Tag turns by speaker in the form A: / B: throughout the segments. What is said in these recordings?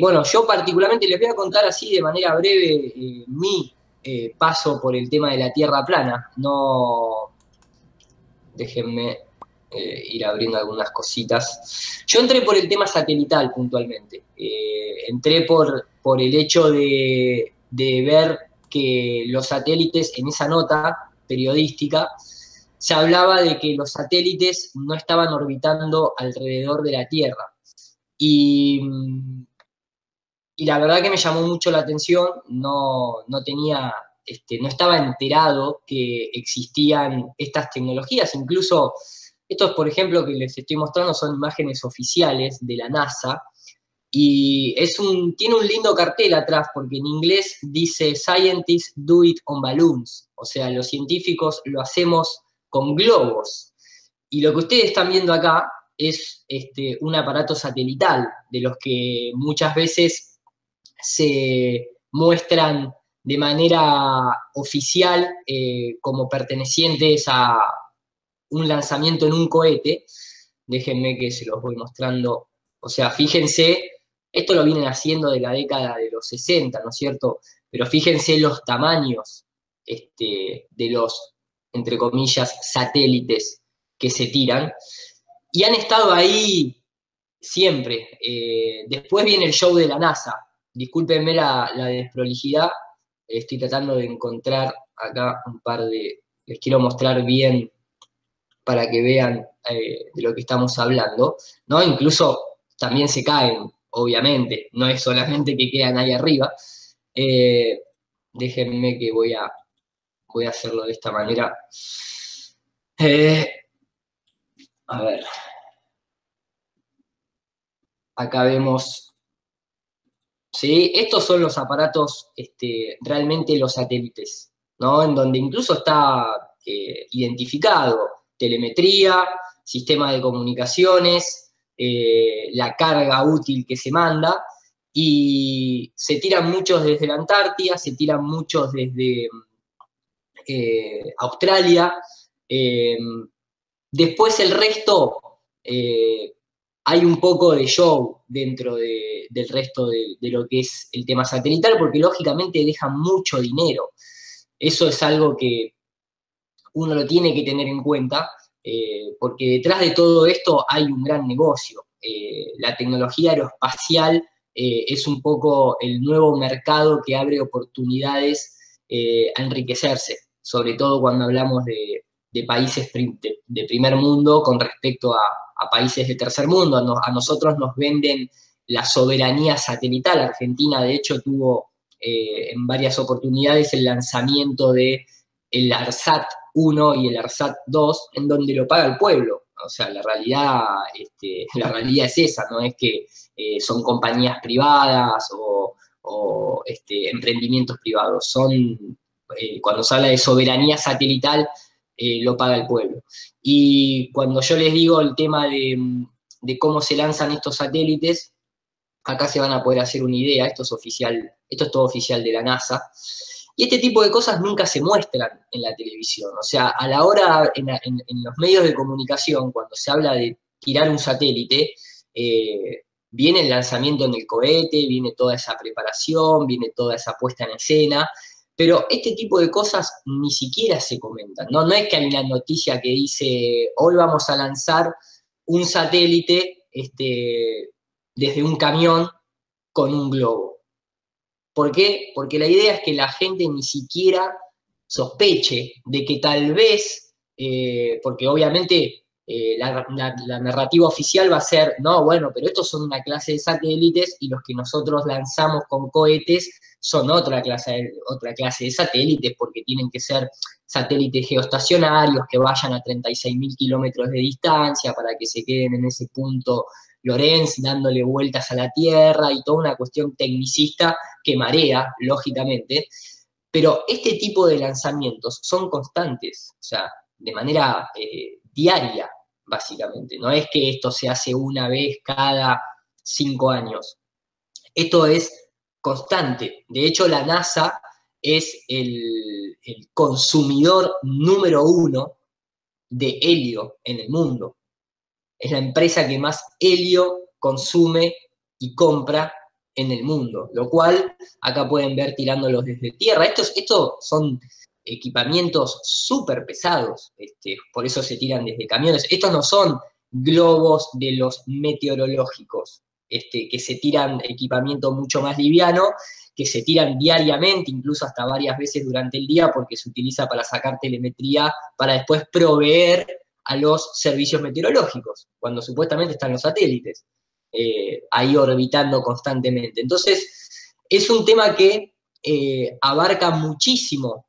A: Bueno, yo particularmente les voy a contar así de manera breve mi paso por el tema de la Tierra plana. No, déjenme ir abriendo algunas cositas. Yo entré por el tema satelital puntualmente. Entré por el hecho de ver que los satélites, en esa nota periodística, se hablaba de que los satélites no estaban orbitando alrededor de la Tierra. Y, y la verdad que me llamó mucho la atención, no tenía, no estaba enterado que existían estas tecnologías, incluso estos, por ejemplo, que les estoy mostrando son imágenes oficiales de la NASA, y tiene un lindo cartel atrás, porque en inglés dice Scientists do it on balloons, o sea, los científicos lo hacemos con globos. Y lo que ustedes están viendo acá es un aparato satelital, de los que muchas veces se muestran de manera oficial como pertenecientes a un lanzamiento en un cohete. Déjenme que se los voy mostrando. O sea, fíjense, esto lo vienen haciendo de la década de los 60, ¿no es cierto? Pero fíjense los tamaños de los, entre comillas, satélites que se tiran. Y han estado ahí siempre. Después viene el show de la NASA. Discúlpenme la desprolijidad. Estoy tratando de encontrar acá un par de... Les quiero mostrar bien para que vean de lo que estamos hablando, ¿no? Incluso también se caen, obviamente. No es solamente que quedan ahí arriba. Déjenme que voy a hacerlo de esta manera. A ver. Acá vemos, ¿sí? Estos son los aparatos, realmente los satélites, ¿no? En donde incluso está identificado telemetría, sistema de comunicaciones, la carga útil que se manda, y se tiran muchos desde la Antártida, se tiran muchos desde Australia. Después el resto, hay un poco de show dentro del resto de lo que es el tema satelital, porque lógicamente dejan mucho dinero. Eso es algo que uno lo tiene que tener en cuenta, porque detrás de todo esto hay un gran negocio. La tecnología aeroespacial es un poco el nuevo mercado que abre oportunidades a enriquecerse, sobre todo cuando hablamos de países de primer mundo con respecto a países de tercer mundo. A nosotros nos venden la soberanía satelital. Argentina, de hecho, tuvo en varias oportunidades el lanzamiento de el ARSAT 1 y el ARSAT 2, en donde lo paga el pueblo. O sea, la realidad es esa, no es que son compañías privadas o emprendimientos privados. Cuando se habla de soberanía satelital, lo paga el pueblo. Y cuando yo les digo el tema de cómo se lanzan estos satélites, acá se van a poder hacer una idea. Esto es oficial, esto es todo oficial de la NASA. Y este tipo de cosas nunca se muestran en la televisión. O sea, a la hora, en los medios de comunicación, cuando se habla de tirar un satélite, viene el lanzamiento en el cohete, viene toda esa preparación, viene toda esa puesta en escena, pero este tipo de cosas ni siquiera se comentan, ¿no? No es que hay una noticia que dice, hoy vamos a lanzar un satélite desde un camión con un globo. ¿Por qué? Porque la idea es que la gente ni siquiera sospeche de que tal vez, porque obviamente la narrativa oficial va a ser, no, bueno, pero estos son una clase de satélites y los que nosotros lanzamos con cohetes son otra clase de satélites, porque tienen que ser satélites geoestacionarios que vayan a 36.000 kilómetros de distancia para que se queden en ese punto Lorenz dándole vueltas a la Tierra y toda una cuestión tecnicista que marea, lógicamente, pero este tipo de lanzamientos son constantes, o sea, de manera diaria, básicamente. No es que esto se hace una vez cada 5 años. Esto es constante. De hecho, la NASA es el consumidor número 1 de helio en el mundo. Es la empresa que más helio consume y compra en el mundo, lo cual acá pueden ver tirándolos desde tierra. Estos son equipamientos súper pesados, por eso se tiran desde camiones. Estos no son globos de los meteorológicos, que se tiran equipamiento mucho más liviano, que se tiran diariamente, incluso hasta varias veces durante el día, porque se utiliza para sacar telemetría, para después proveer a los servicios meteorológicos, cuando supuestamente están los satélites ahí orbitando constantemente. Entonces, es un tema que abarca muchísimo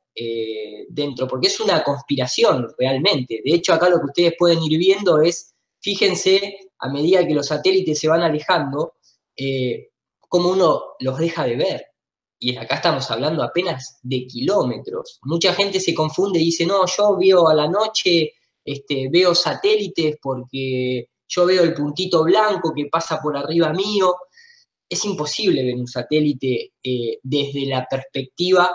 A: dentro, porque es una conspiración realmente. De hecho, acá lo que ustedes pueden ir viendo es, fíjense, a medida que los satélites se van alejando, cómo uno los deja de ver. Y acá estamos hablando apenas de kilómetros. Mucha gente se confunde y dice, no, yo veo a la noche, veo satélites porque yo veo el puntito blanco que pasa por arriba mío. Es imposible ver un satélite desde la perspectiva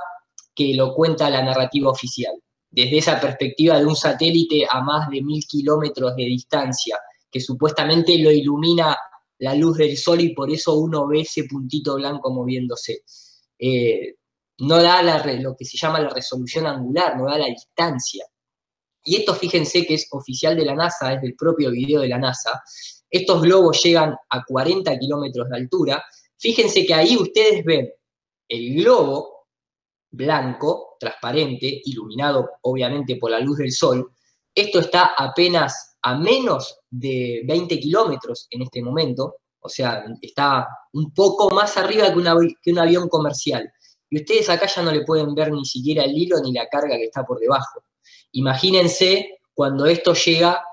A: que lo cuenta la narrativa oficial. Desde esa perspectiva de un satélite a más de 1000 kilómetros de distancia, que supuestamente lo ilumina la luz del sol y por eso uno ve ese puntito blanco moviéndose. No da lo que se llama la resolución angular, no da la distancia. Y esto fíjense que es oficial de la NASA, es del propio video de la NASA. Estos globos llegan a 40 kilómetros de altura. Fíjense que ahí ustedes ven el globo blanco, transparente, iluminado obviamente por la luz del sol. Esto está apenas a menos de 20 kilómetros en este momento, o sea, está un poco más arriba que un avión comercial. Y ustedes acá ya no le pueden ver ni siquiera el hilo ni la carga que está por debajo. Imagínense cuando esto llega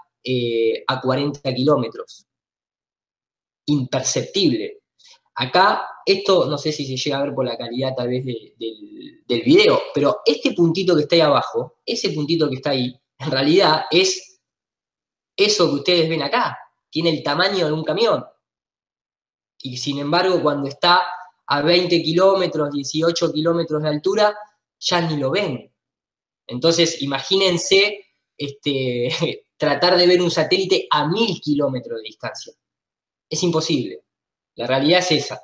A: a 40 kilómetros. Imperceptible. Acá, esto no sé si se llega a ver por la calidad tal vez del video, pero este puntito que está ahí abajo, ese puntito que está ahí, en realidad es eso que ustedes ven acá. Tiene el tamaño de un camión. Y sin embargo, cuando está a 20 kilómetros, 18 kilómetros de altura, ya ni lo ven. Entonces, imagínense tratar de ver un satélite a 1000 kilómetros de distancia. Es imposible. La realidad es esa.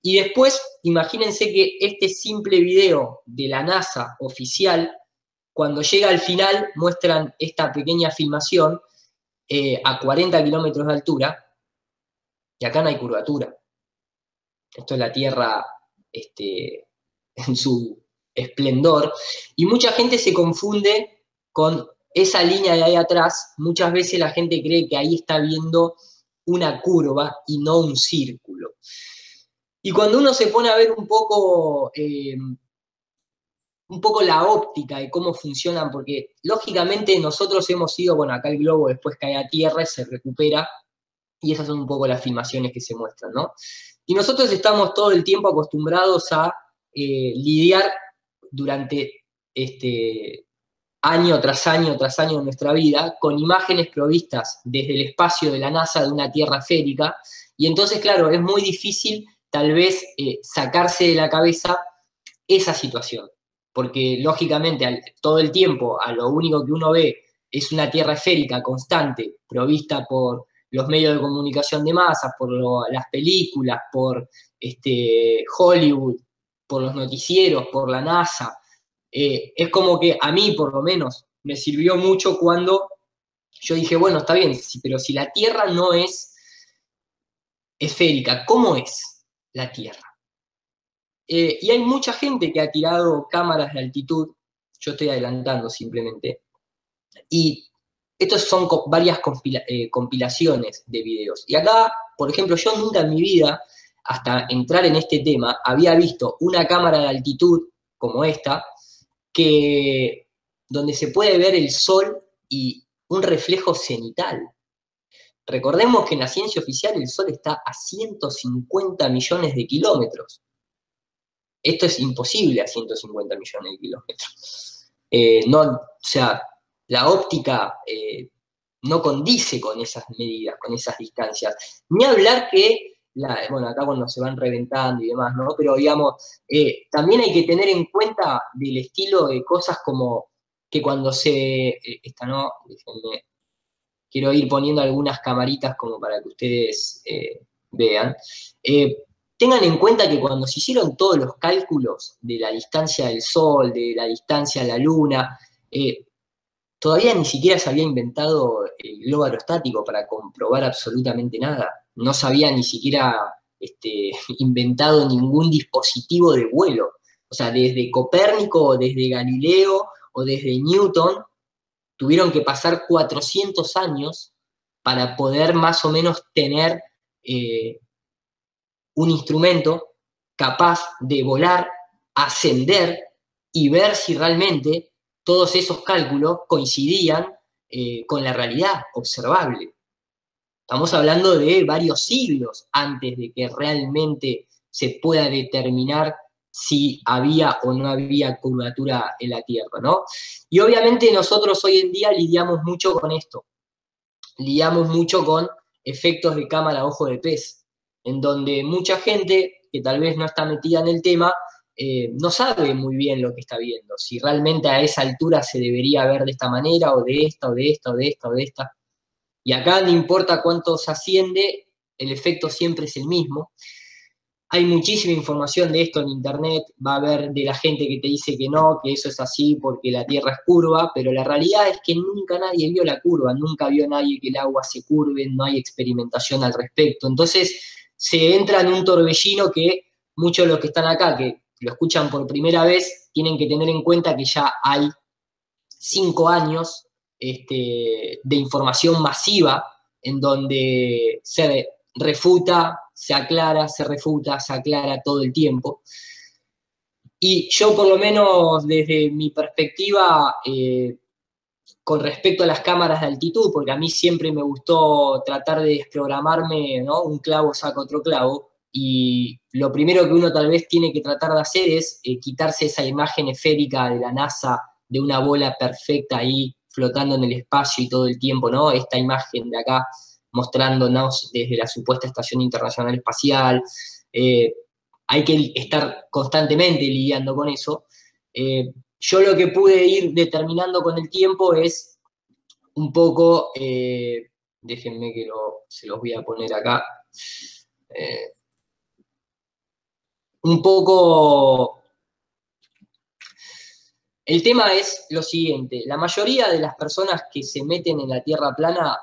A: Y después, imagínense que este simple video de la NASA oficial, cuando llega al final, muestran esta pequeña filmación a 40 kilómetros de altura, y acá no hay curvatura. Esto es la Tierra en su esplendor, y mucha gente se confunde con esa línea de ahí atrás. Muchas veces la gente cree que ahí está viendo una curva y no un círculo. Y cuando uno se pone a ver un poco la óptica y cómo funcionan, porque lógicamente nosotros hemos ido, bueno, acá el globo después cae a tierra y se recupera, y esas son un poco las filmaciones que se muestran, ¿no? Y nosotros estamos todo el tiempo acostumbrados a lidiar durante año tras año tras año de nuestra vida con imágenes provistas desde el espacio de la NASA de una Tierra esférica, y entonces, claro, es muy difícil tal vez sacarse de la cabeza esa situación, porque lógicamente todo el tiempo a lo único que uno ve es una Tierra esférica constante, provista por los medios de comunicación de masas, por las películas, por Hollywood, por los noticieros, por la NASA. Es como que a mí, por lo menos, me sirvió mucho cuando yo dije, bueno, está bien, pero si la Tierra no es esférica, ¿cómo es la Tierra? Y hay mucha gente que ha tirado cámaras de altitud, yo estoy adelantando simplemente, y estos son varias compilaciones de videos. Y acá, por ejemplo, yo nunca en mi vida, hasta entrar en este tema, había visto una cámara de altitud como esta, donde se puede ver el sol y un reflejo cenital. Recordemos que en la ciencia oficial el sol está a 150 millones de kilómetros. Esto es imposible a 150 millones de kilómetros. O sea, la óptica no condice con esas medidas, con esas distancias. Ni hablar que bueno, acá cuando se van reventando y demás, ¿no? Pero digamos, también hay que tener en cuenta del estilo de cosas como que cuando esta no, déjenme, quiero ir poniendo algunas camaritas como para que ustedes vean. Eh, Tengan en cuenta que cuando se hicieron todos los cálculos de la distancia del Sol, de la distancia a la Luna, todavía ni siquiera se había inventado el globo aerostático para comprobar absolutamente nada. No se había ni siquiera inventado ningún dispositivo de vuelo. O sea, desde Copérnico, o desde Galileo, o desde Newton, tuvieron que pasar 400 años para poder más o menos tener eh, un instrumento capaz de volar, ascender y ver si realmente todos esos cálculos coincidían con la realidad observable. Estamos hablando de varios siglos antes de que realmente se pueda determinar si había o no había curvatura en la Tierra, ¿no? Y obviamente nosotros hoy en día lidiamos mucho con esto, lidiamos mucho con efectos de cámara ojo de pez, en donde mucha gente que tal vez no está metida en el tema, no sabe muy bien lo que está viendo, si realmente a esa altura se debería ver de esta manera, o de esta, o de esta, o de esta, o de esta. Y acá no importa cuánto se asciende, el efecto siempre es el mismo. Hay muchísima información de esto en internet, va a haber de la gente que te dice que no, que eso es así porque la Tierra es curva, pero la realidad es que nunca nadie vio la curva, nunca vio nadie que el agua se curve, no hay experimentación al respecto. Entonces se entra en un torbellino que muchos de los que están acá, que lo escuchan por primera vez, tienen que tener en cuenta que ya hay 5 años de información masiva en donde se refuta, se aclara, se refuta, se aclara todo el tiempo. Y yo por lo menos desde mi perspectiva, con respecto a las cámaras de altitud, porque a mí siempre me gustó tratar de desprogramarme, ¿no? Un clavo saca otro clavo, y lo primero que uno tal vez tiene que tratar de hacer es quitarse esa imagen esférica de la NASA, de una bola perfecta ahí flotando en el espacio y todo el tiempo, ¿no? Esta imagen de acá mostrándonos desde la supuesta Estación Internacional Espacial. Eh, Hay que estar constantemente lidiando con eso. Yo lo que pude ir determinando con el tiempo es un poco, déjenme que se los voy a poner acá, eh, un poco, el tema es lo siguiente, la mayoría de las personas que se meten en la Tierra plana,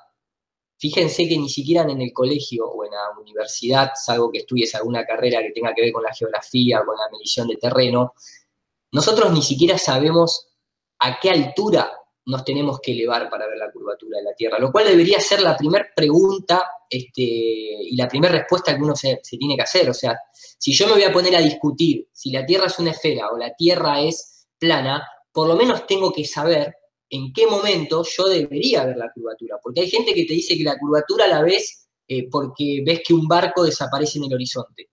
A: fíjense que ni siquiera en el colegio o en la universidad, salvo que estudies alguna carrera que tenga que ver con la geografía, con la medición de terreno, nosotros ni siquiera sabemos a qué altura nos tenemos que elevar para ver la curvatura de la Tierra, lo cual debería ser la primera pregunta y la primera respuesta que uno se tiene que hacer. O sea, si yo me voy a poner a discutir si la Tierra es una esfera o la Tierra es plana, por lo menos tengo que saber en qué momento yo debería ver la curvatura, porque hay gente que te dice que la curvatura la ves porque ves que un barco desaparece en el horizonte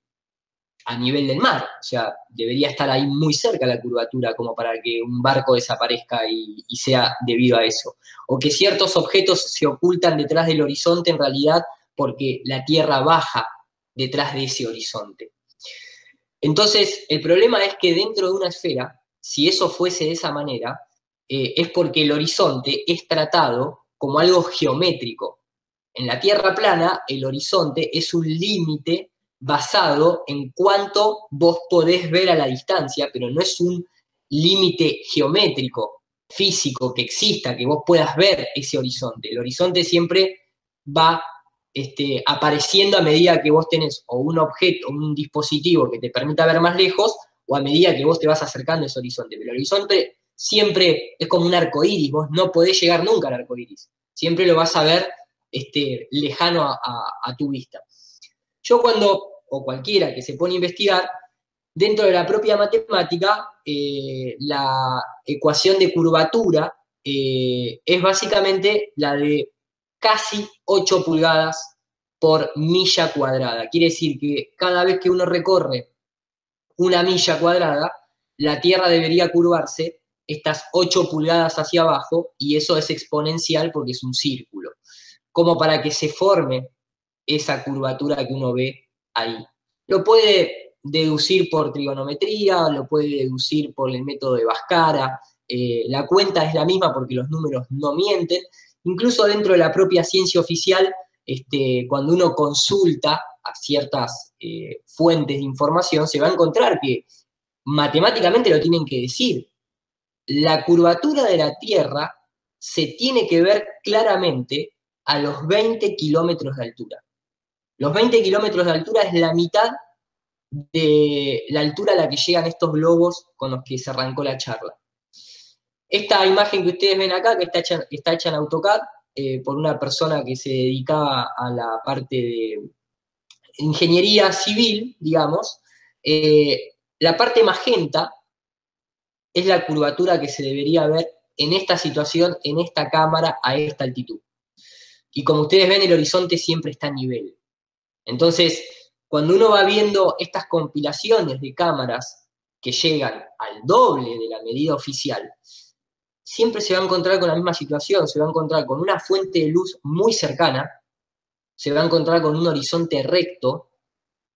A: a nivel del mar, o sea, debería estar ahí muy cerca la curvatura como para que un barco desaparezca y sea debido a eso. O que ciertos objetos se ocultan detrás del horizonte en realidad porque la Tierra baja detrás de ese horizonte. Entonces, el problema es que dentro de una esfera, si eso fuese de esa manera, es porque el horizonte es tratado como algo geométrico. En la Tierra plana, el horizonte es un límite basado en cuánto vos podés ver a la distancia, pero no es un límite geométrico, físico, que exista, que vos puedas ver ese horizonte. El horizonte siempre va apareciendo a medida que vos tenés o un objeto, un dispositivo que te permita ver más lejos, o a medida que vos te vas acercando a ese horizonte. Pero el horizonte siempre es como un arco iris, vos no podés llegar nunca al arco iris. Siempre lo vas a ver lejano a tu vista. Yo cuando, o cualquiera que se pone a investigar, dentro de la propia matemática, la ecuación de curvatura es básicamente la de casi 8 pulgadas por milla cuadrada. Quiere decir que cada vez que uno recorre una milla cuadrada, la Tierra debería curvarse estas 8 pulgadas hacia abajo, y eso es exponencial porque es un círculo, como para que se forme esa curvatura que uno ve ahí. Lo puede deducir por trigonometría, lo puede deducir por el método de Bhaskara, la cuenta es la misma porque los números no mienten. Incluso dentro de la propia ciencia oficial, cuando uno consulta a ciertas fuentes de información, se va a encontrar que matemáticamente lo tienen que decir. La curvatura de la Tierra se tiene que ver claramente a los 20 kilómetros de altura. Los 20 kilómetros de altura es la mitad de la altura a la que llegan estos globos con los que se arrancó la charla. Esta imagen que ustedes ven acá, que está hecha en AutoCAD, por una persona que se dedicaba a la parte de ingeniería civil, digamos, la parte magenta es la curvatura que se debería ver en esta situación, en esta cámara, a esta altitud. Y como ustedes ven, el horizonte siempre está a nivel. Entonces, cuando uno va viendo estas compilaciones de cámaras que llegan al doble de la medida oficial, siempre se va a encontrar con la misma situación, se va a encontrar con una fuente de luz muy cercana, se va a encontrar con un horizonte recto,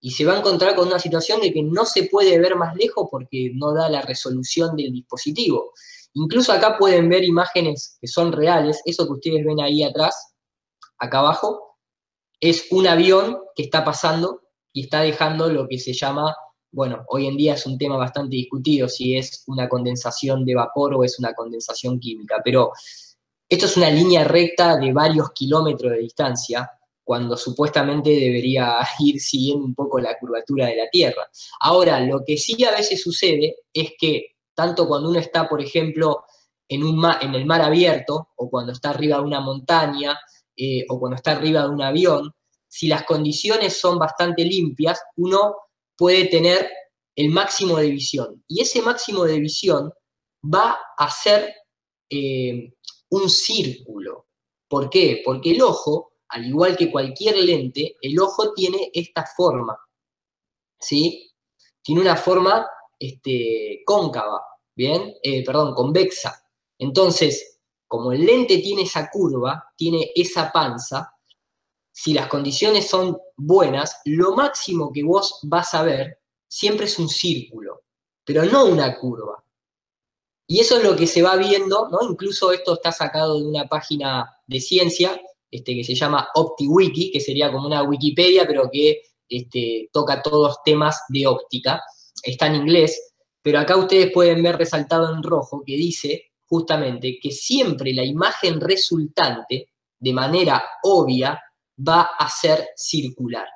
A: y se va a encontrar con una situación de que no se puede ver más lejos porque no da la resolución del dispositivo. Incluso acá pueden ver imágenes que son reales, eso que ustedes ven ahí atrás, acá abajo, es un avión que está pasando y está dejando lo que se llama, bueno, hoy en día es un tema bastante discutido si es una condensación de vapor o es una condensación química, pero esto es una línea recta de varios kilómetros de distancia, cuando supuestamente debería ir siguiendo un poco la curvatura de la Tierra. Ahora, lo que sí a veces sucede es que, tanto cuando uno está, por ejemplo, en el mar abierto, o cuando está arriba de una montaña, o cuando está arriba de un avión, si las condiciones son bastante limpias, uno puede tener el máximo de visión. Y ese máximo de visión va a ser un círculo. ¿Por qué? Porque el ojo, al igual que cualquier lente, el ojo tiene esta forma, ¿sí? Tiene una forma cóncava, ¿bien? Perdón, convexa. Entonces, como el lente tiene esa curva, tiene esa panza, si las condiciones son buenas, lo máximo que vos vas a ver siempre es un círculo, pero no una curva. Y eso es lo que se va viendo, ¿no? Incluso esto está sacado de una página de ciencia que se llama OptiWiki, que sería como una Wikipedia, pero que toca todos temas de óptica. Está en inglés, pero acá ustedes pueden ver resaltado en rojo que dice justamente que siempre la imagen resultante, de manera obvia, va a ser circular.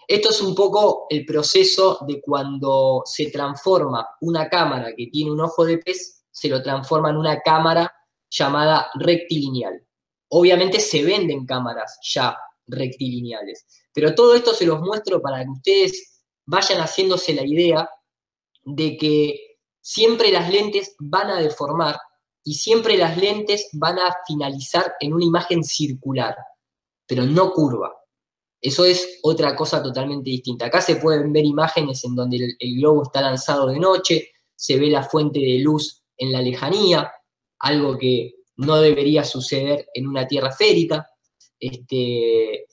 A: Esto es un poco el proceso de cuando se transforma una cámara que tiene un ojo de pez, se lo transforma en una cámara llamada rectilineal. Obviamente se venden cámaras ya rectilineales, pero todo esto se los muestro para que ustedes vayan haciéndose la idea de que siempre las lentes van a deformar y siempre las lentes van a finalizar en una imagen circular, pero no curva. Eso es otra cosa totalmente distinta. Acá se pueden ver imágenes en donde el globo está lanzado de noche, se ve la fuente de luz en la lejanía, algo que no debería suceder en una tierra esférica. Y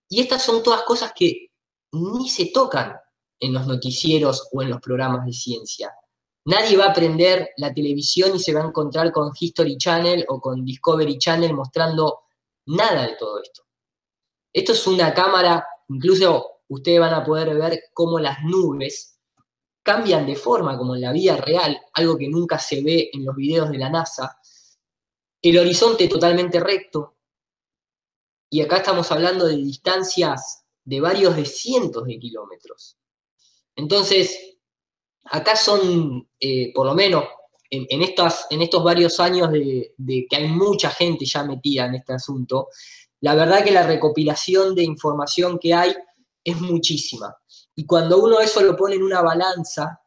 A: estas son todas cosas que ni se tocan en los noticieros o en los programas de ciencia. Nadie va a prender la televisión y se va a encontrar con History Channel o con Discovery Channel mostrando nada de todo esto. Esto es una cámara, incluso ustedes van a poder ver cómo las nubes cambian de forma, como en la vida real, algo que nunca se ve en los videos de la NASA. El horizonte totalmente recto, y acá estamos hablando de distancias de varios de cientos de kilómetros. Entonces, acá son, por lo menos, en estos varios años de que hay mucha gente ya metida en este asunto, la verdad que la recopilación de información que hay es muchísima. Y cuando uno eso lo pone en una balanza,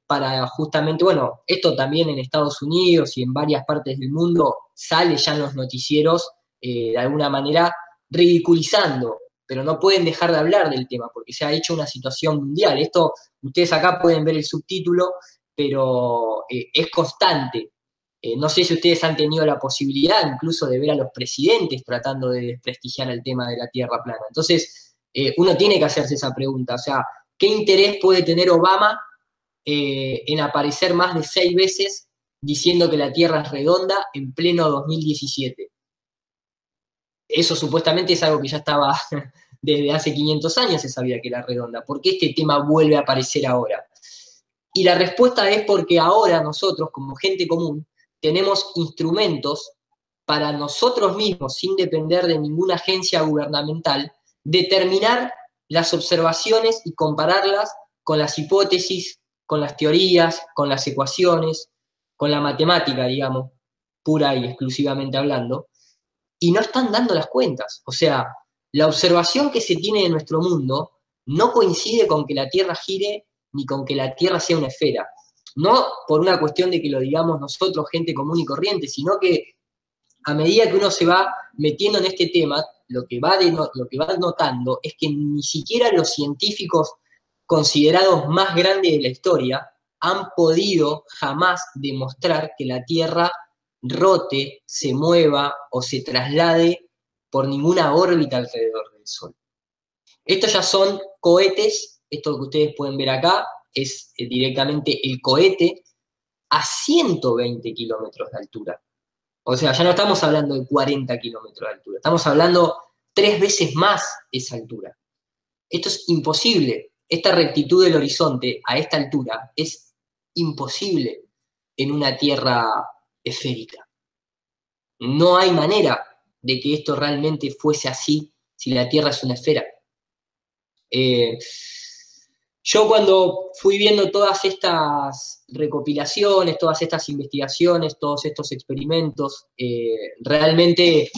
A: para justamente, bueno, esto también en Estados Unidos y en varias partes del mundo sale ya en los noticieros, de alguna manera ridiculizando, pero no pueden dejar de hablar del tema porque se ha hecho una situación mundial. Esto, ustedes acá pueden ver el subtítulo, pero es constante. No sé si ustedes han tenido la posibilidad incluso de ver a los presidentes tratando de desprestigiar el tema de la Tierra plana. Entonces, uno tiene que hacerse esa pregunta. O sea, ¿qué interés puede tener Obama en aparecer más de 6 veces diciendo que la Tierra es redonda en pleno 2017? Eso supuestamente es algo que ya estaba desde hace 500 años, se sabía que era redonda. ¿Por qué este tema vuelve a aparecer ahora? Y la respuesta es porque ahora nosotros, como gente común, tenemos instrumentos para nosotros mismos, sin depender de ninguna agencia gubernamental, determinar las observaciones y compararlas con las hipótesis, con las teorías, con las ecuaciones, con la matemática, digamos, pura y exclusivamente hablando, y no están dando las cuentas. O sea, la observación que se tiene de nuestro mundo no coincide con que la Tierra gire ni con que la Tierra sea una esfera. No por una cuestión de que lo digamos nosotros, gente común y corriente, sino que a medida que uno se va metiendo en este tema, lo que va notando es que ni siquiera los científicos considerados más grandes de la historia han podido jamás demostrar que la Tierra rote, se mueva o se traslade por ninguna órbita alrededor del Sol. Estos ya son cohetes, esto que ustedes pueden ver acá es directamente el cohete a 120 kilómetros de altura. O sea, ya no estamos hablando de 40 kilómetros de altura, estamos hablando 3 veces más esa altura. Esto es imposible. Esta rectitud del horizonte a esta altura es imposible en una Tierra esférica. No hay manera de que esto realmente fuese así si la Tierra es una esfera. Yo cuando fui viendo todas estas recopilaciones, todas estas investigaciones, todos estos experimentos, realmente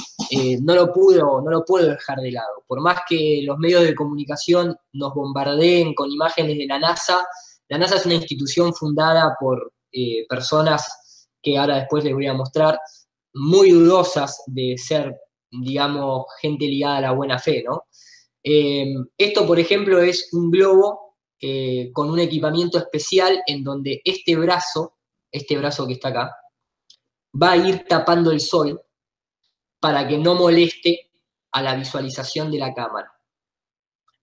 A: no lo puedo dejar de lado. Por más que los medios de comunicación nos bombardeen con imágenes de la NASA es una institución fundada por personas que ahora después les voy a mostrar, muy dudosas de ser, digamos, gente ligada a la buena fe, ¿no? Esto, por ejemplo, es un globo con un equipamiento especial en donde este brazo que está acá, va a ir tapando el sol para que no moleste a la visualización de la cámara.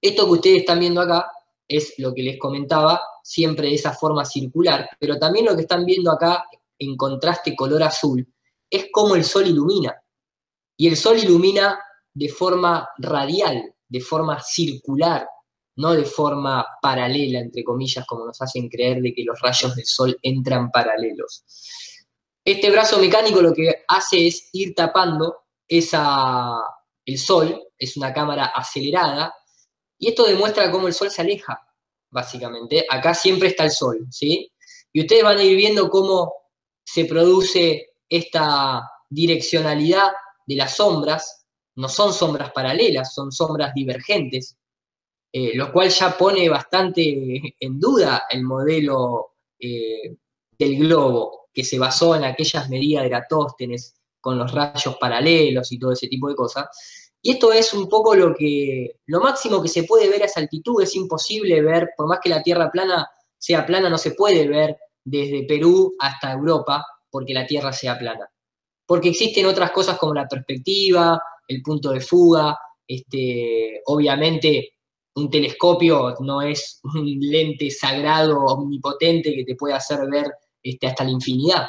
A: Esto que ustedes están viendo acá es lo que les comentaba, siempre de esa forma circular, pero también lo que están viendo acá en contraste color azul es cómo el sol ilumina. Y el sol ilumina de forma radial, de forma circular, no de forma paralela, entre comillas, como nos hacen creer de que los rayos del sol entran paralelos. Este brazo mecánico lo que hace es ir tapando el sol, es una cámara acelerada, y esto demuestra cómo el sol se aleja, básicamente. Acá siempre está el sol, ¿sí? Y ustedes van a ir viendo cómo se produce esta direccionalidad de las sombras. No son sombras paralelas, son sombras divergentes, lo cual ya pone bastante en duda el modelo del globo, que se basó en aquellas medidas de Eratóstenes con los rayos paralelos y todo ese tipo de cosas. Y esto es un poco lo máximo que se puede ver a esa altitud. Es imposible ver, por más que la Tierra sea plana, no se puede ver desde Perú hasta Europa porque la Tierra sea plana. Porque existen otras cosas como la perspectiva, el punto de fuga, obviamente un telescopio no es un lente sagrado omnipotente que te puede hacer ver hasta la infinidad.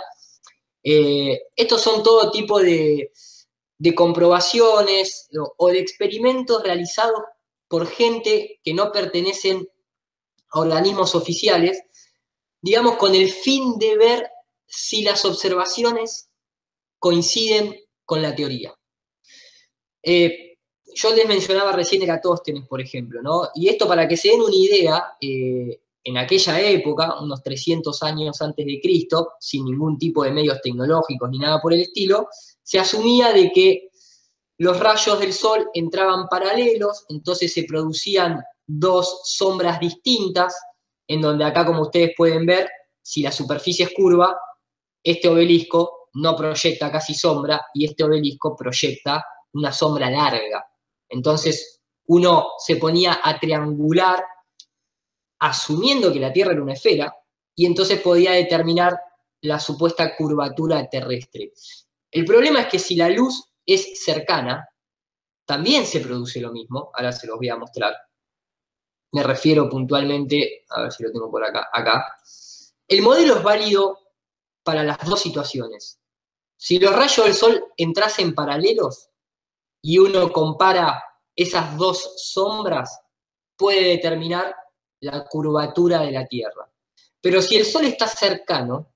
A: Estos son todo tipo de comprobaciones o de experimentos realizados por gente que no pertenecen a organismos oficiales, digamos, con el fin de ver si las observaciones coinciden con la teoría. Yo les mencionaba recién Eratóstenes, por ejemplo, ¿no? Y esto para que se den una idea, en aquella época, unos 300 años antes de Cristo, sin ningún tipo de medios tecnológicos ni nada por el estilo, se asumía de que los rayos del sol entraban paralelos, entonces se producían dos sombras distintas, en donde acá, como ustedes pueden ver, si la superficie es curva, este obelisco no proyecta casi sombra y este obelisco proyecta una sombra larga. Entonces uno se ponía a triangular asumiendo que la Tierra era una esfera y entonces podía determinar la supuesta curvatura terrestre. El problema es que si la luz es cercana, también se produce lo mismo. Ahora se los voy a mostrar. Me refiero puntualmente, a ver si lo tengo por acá. El modelo es válido para las dos situaciones. Si los rayos del sol entrasen paralelos y uno compara esas dos sombras, puede determinar la curvatura de la Tierra. Pero si el sol está cercano,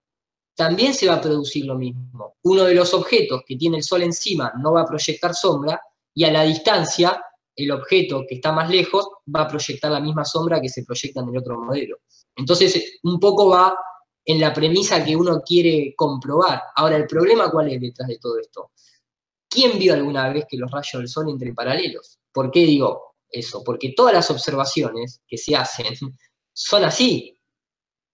A: también se va a producir lo mismo. Uno de los objetos que tiene el sol encima no va a proyectar sombra, y a la distancia, el objeto que está más lejos va a proyectar la misma sombra que se proyecta en el otro modelo. Entonces, un poco va en la premisa que uno quiere comprobar. Ahora, ¿el problema cuál es detrás de todo esto? ¿Quién vio alguna vez que los rayos del sol entren paralelos? ¿Por qué digo eso? Porque todas las observaciones que se hacen son así.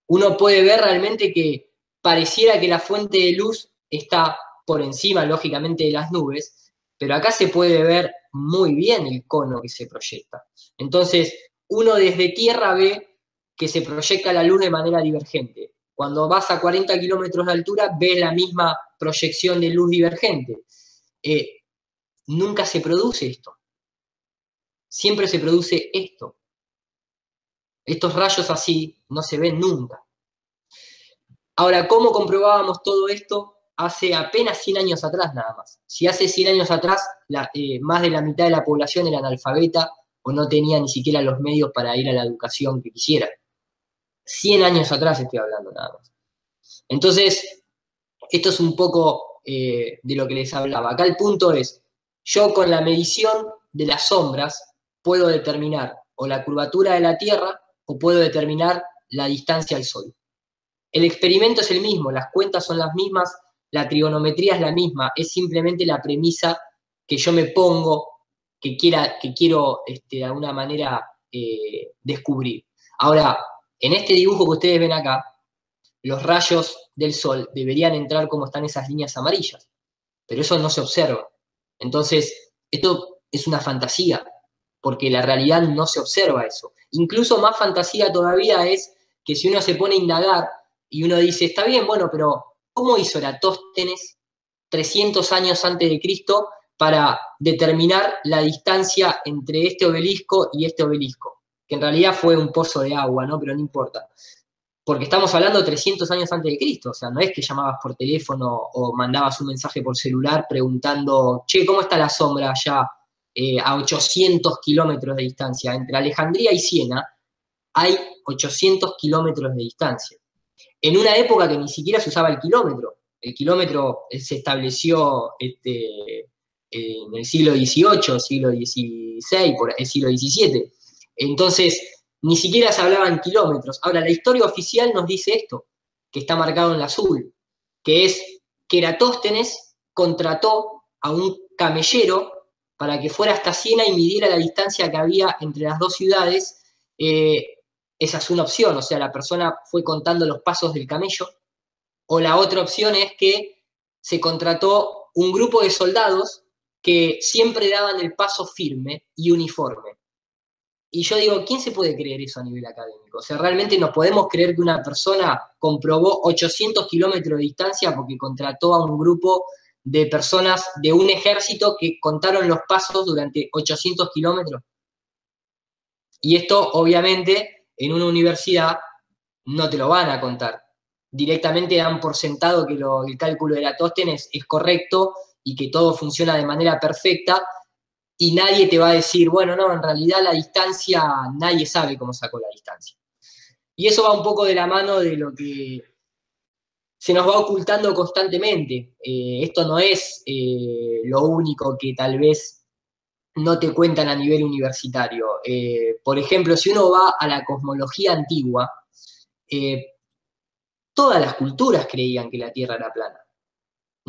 A: Uno puede ver realmente que pareciera que la fuente de luz está por encima, lógicamente, de las nubes, pero acá se puede ver muy bien el cono que se proyecta. Entonces, uno desde tierra ve que se proyecta la luz de manera divergente. Cuando vas a 40 kilómetros de altura, ves la misma proyección de luz divergente. Nunca se produce esto. Siempre se produce esto. Estos rayos así no se ven nunca. Ahora, ¿cómo comprobábamos todo esto? Hace apenas 100 años atrás nada más. Si hace 100 años atrás más de la mitad de la población era analfabeta o no tenía ni siquiera los medios para ir a la educación que quisiera. 100 años atrás estoy hablando nada más. Entonces, esto es un poco de lo que les hablaba. Acá el punto es, yo con la medición de las sombras puedo determinar o la curvatura de la Tierra o puedo determinar la distancia al Sol. El experimento es el mismo, las cuentas son las mismas, la trigonometría es la misma, es simplemente la premisa que yo me pongo, que quiero de alguna manera descubrir. Ahora, en este dibujo que ustedes ven acá, los rayos del sol deberían entrar como están esas líneas amarillas, pero eso no se observa. Entonces, esto es una fantasía, porque la realidad no se observa eso. Incluso más fantasía todavía es que si uno se pone a indagar y uno dice, está bien, bueno, pero ¿cómo hizo Eratóstenes 300 años antes de Cristo para determinar la distancia entre este obelisco y este obelisco? Que en realidad fue un pozo de agua, ¿no? Pero no importa. Porque estamos hablando de 300 años antes de Cristo, o sea, no es que llamabas por teléfono o mandabas un mensaje por celular preguntando, che, ¿cómo está la sombra allá a 800 kilómetros de distancia? Entre Alejandría y Siena hay 800 kilómetros de distancia. En una época que ni siquiera se usaba el kilómetro se estableció en el siglo XVIII, siglo XVI, el siglo XVII. Entonces, ni siquiera se hablaba en kilómetros. Ahora, la historia oficial nos dice esto, que está marcado en azul, que es que Eratóstenes contrató a un camellero para que fuera hasta Siena y midiera la distancia que había entre las dos ciudades. Esa es una opción, o sea, la persona fue contando los pasos del camello. O la otra opción es que se contrató un grupo de soldados que siempre daban el paso firme y uniforme. Y yo digo, ¿quién se puede creer eso a nivel académico? O sea, ¿realmente nos podemos creer que una persona comprobó 800 kilómetros de distancia porque contrató a un grupo de personas de un ejército que contaron los pasos durante 800 kilómetros? Y esto, obviamente, en una universidad no te lo van a contar. Directamente dan por sentado que el cálculo de Eratóstenes es correcto y que todo funciona de manera perfecta, y nadie te va a decir, bueno, no, en realidad la distancia, nadie sabe cómo sacó la distancia. Y eso va un poco de la mano de lo que se nos va ocultando constantemente. Esto no es lo único que tal vez no te cuentan a nivel universitario. Por ejemplo, si uno va a la cosmología antigua, todas las culturas creían que la Tierra era plana.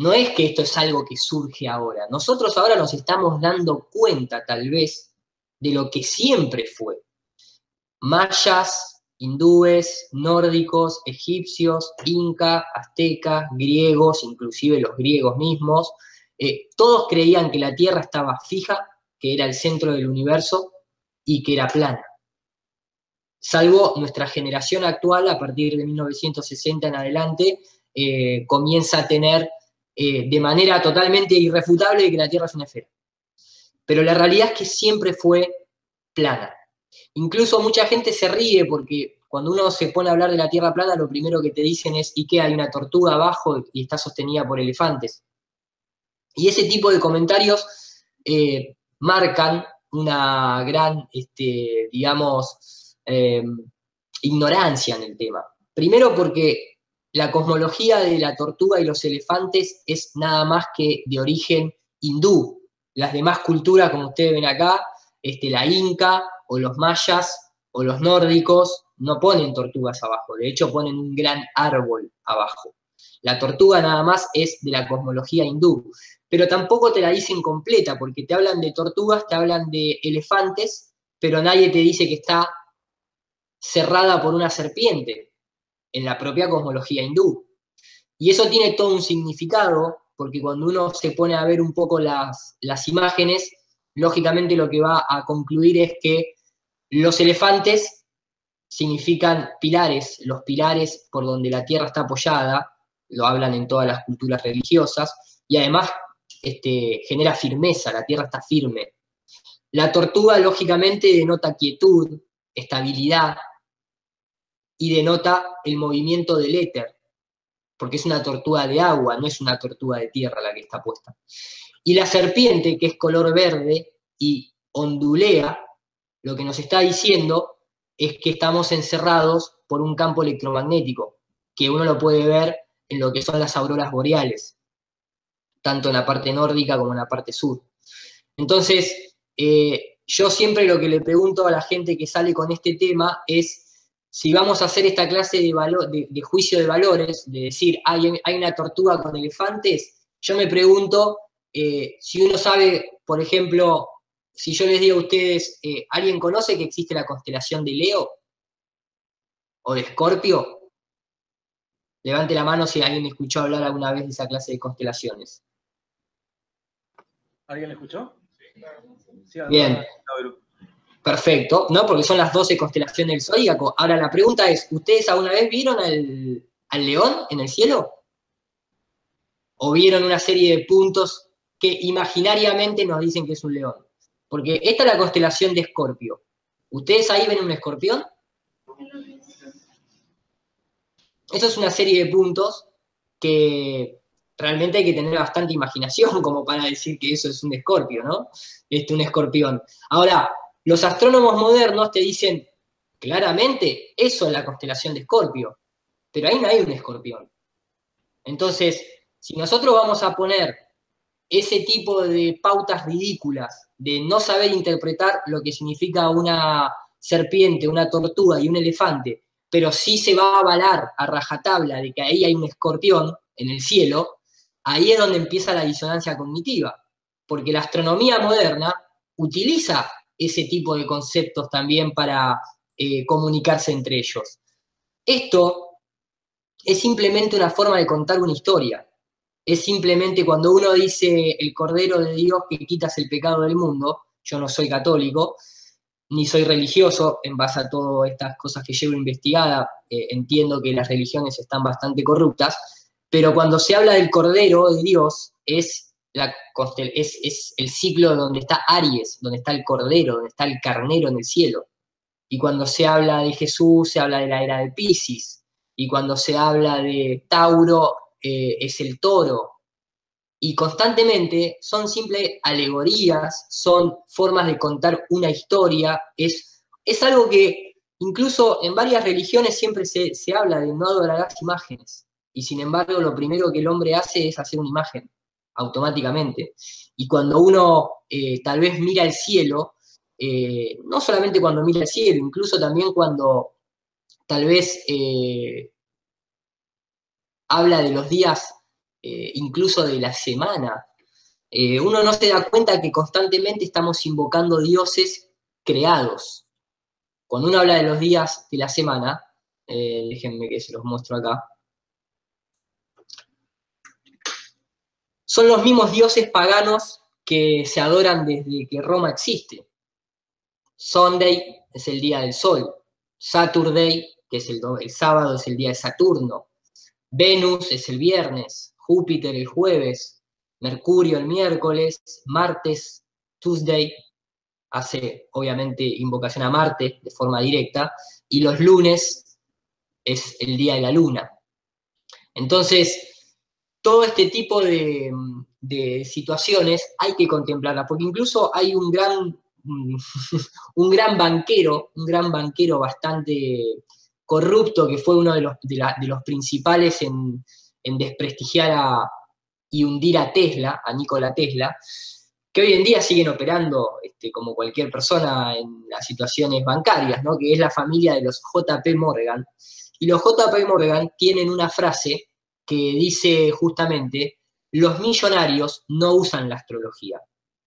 A: No es que esto es algo que surge ahora. Nosotros ahora nos estamos dando cuenta, tal vez, de lo que siempre fue. Mayas, hindúes, nórdicos, egipcios, incas, aztecas, griegos, inclusive los griegos mismos, todos creían que la Tierra estaba fija, que era el centro del universo y que era plana. Salvo nuestra generación actual, a partir de 1960 en adelante, comienza a tener de manera totalmente irrefutable que la Tierra es una esfera. pero la realidad es que siempre fue plana. Incluso mucha gente se ríe porque cuando uno se pone a hablar de la Tierra plana, lo primero que te dicen es, ¿y qué? Hay una tortuga abajo y está sostenida por elefantes. Y ese tipo de comentarios marcan una gran, digamos, ignorancia en el tema. Primero porque la cosmología de la tortuga y los elefantes es nada más que de origen hindú. Las demás culturas, como ustedes ven acá, la inca o los mayas o los nórdicos, no ponen tortugas abajo, de hecho ponen un gran árbol abajo. La tortuga nada más es de la cosmología hindú, pero tampoco te la dicen completa, porque te hablan de tortugas, te hablan de elefantes, pero nadie te dice que está cerrada por una serpiente en la propia cosmología hindú. Y eso tiene todo un significado, porque cuando uno se pone a ver un poco las imágenes, lógicamente lo que va a concluir es que los elefantes significan pilares, los pilares por donde la tierra está apoyada, lo hablan en todas las culturas religiosas, y además genera firmeza, la tierra está firme. La tortuga, lógicamente, denota quietud, estabilidad, y denota el movimiento del éter, porque es una tortuga de agua, no es una tortuga de tierra la que está puesta. Y la serpiente, que es color verde y ondulea, lo que nos está diciendo es que estamos encerrados por un campo electromagnético, que uno lo puede ver en lo que son las auroras boreales, tanto en la parte nórdica como en la parte sur. Entonces, yo siempre lo que le pregunto a la gente que sale con este tema es si vamos a hacer esta clase de juicio de valores, de decir, hay una tortuga con elefantes, yo me pregunto si uno sabe, por ejemplo, si yo les digo a ustedes, ¿alguien conoce que existe la constelación de Leo o de Escorpio? Levante la mano si alguien escuchó hablar alguna vez de esa clase de constelaciones.
B: ¿Alguien le escuchó? Sí,
A: bien. Perfecto, ¿no? Porque son las 12 constelaciones del zodíaco. Ahora la pregunta es, ¿ustedes alguna vez vieron al león en el cielo? ¿O vieron una serie de puntos que imaginariamente nos dicen que es un león? Porque esta es la constelación de Escorpio. ¿Ustedes ahí ven un escorpión? Eso es una serie de puntos que realmente hay que tener bastante imaginación como para decir que eso es un escorpio, ¿no? Un escorpión. Ahora, los astrónomos modernos te dicen claramente, eso es la constelación de Escorpio, pero ahí no hay un escorpión. Entonces, si nosotros vamos a poner ese tipo de pautas ridículas de no saber interpretar lo que significa una serpiente, una tortuga y un elefante, pero sí se va a avalar a rajatabla de que ahí hay un escorpión en el cielo, ahí es donde empieza la disonancia cognitiva, porque la astronomía moderna utiliza ese tipo de conceptos también para comunicarse entre ellos. Esto es simplemente una forma de contar una historia. Es simplemente cuando uno dice el Cordero de Dios que quitas el pecado del mundo, yo no soy católico, ni soy religioso, en base a todas estas cosas que llevo investigada, entiendo que las religiones están bastante corruptas, pero cuando se habla del Cordero de Dios, es el ciclo donde está Aries, donde está el Cordero, donde está el carnero en el cielo. Y cuando se habla de Jesús, se habla de la era de Piscis. Y cuando se habla de Tauro, es el toro. Y constantemente son simples alegorías, son formas de contar una historia. Es algo que incluso en varias religiones siempre se habla de no adorarás imágenes. Y sin embargo, lo primero que el hombre hace es hacer una imagen, automáticamente. Y cuando uno tal vez mira el cielo, no solamente cuando mira el cielo, incluso también cuando tal vez habla de los días, incluso de la semana, uno no se da cuenta que constantemente estamos invocando dioses creados. Cuando uno habla de los días de la semana, déjenme que se los muestro acá, son los mismos dioses paganos que se adoran desde que Roma existe. Sunday es el día del sol, Saturday, que es el sábado, es el día de Saturno, Venus es el viernes, Júpiter el jueves, Mercurio el miércoles, martes Tuesday hace obviamente invocación a Marte de forma directa, y los lunes es el día de la luna. Entonces, todo este tipo de situaciones hay que contemplarlas, porque incluso hay un gran banquero bastante corrupto, que fue uno de los principales en desprestigiar y hundir a Tesla, a Nikola Tesla, que hoy en día siguen operando como cualquier persona en las situaciones bancarias, ¿no? Que es la familia de los JP Morgan. Y los JP Morgan tienen una frase que dice justamente: los millonarios no usan la astrología,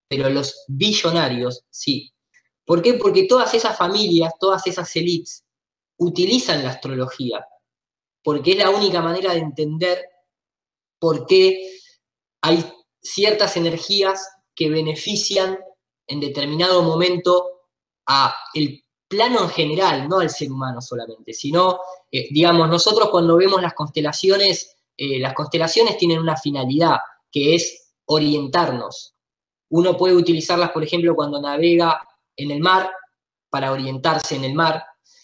A: pero los billonarios sí. ¿Por qué? Porque todas esas familias, todas esas élites utilizan la astrología, porque es la única manera de entender por qué hay ciertas energías que benefician en determinado momento a el plano en general, no al ser humano solamente, sino, digamos, nosotros cuando vemos las constelaciones tienen una finalidad, que es orientarnos. Uno puede utilizarlas, por ejemplo, cuando navega en el mar, para orientarse en el mar,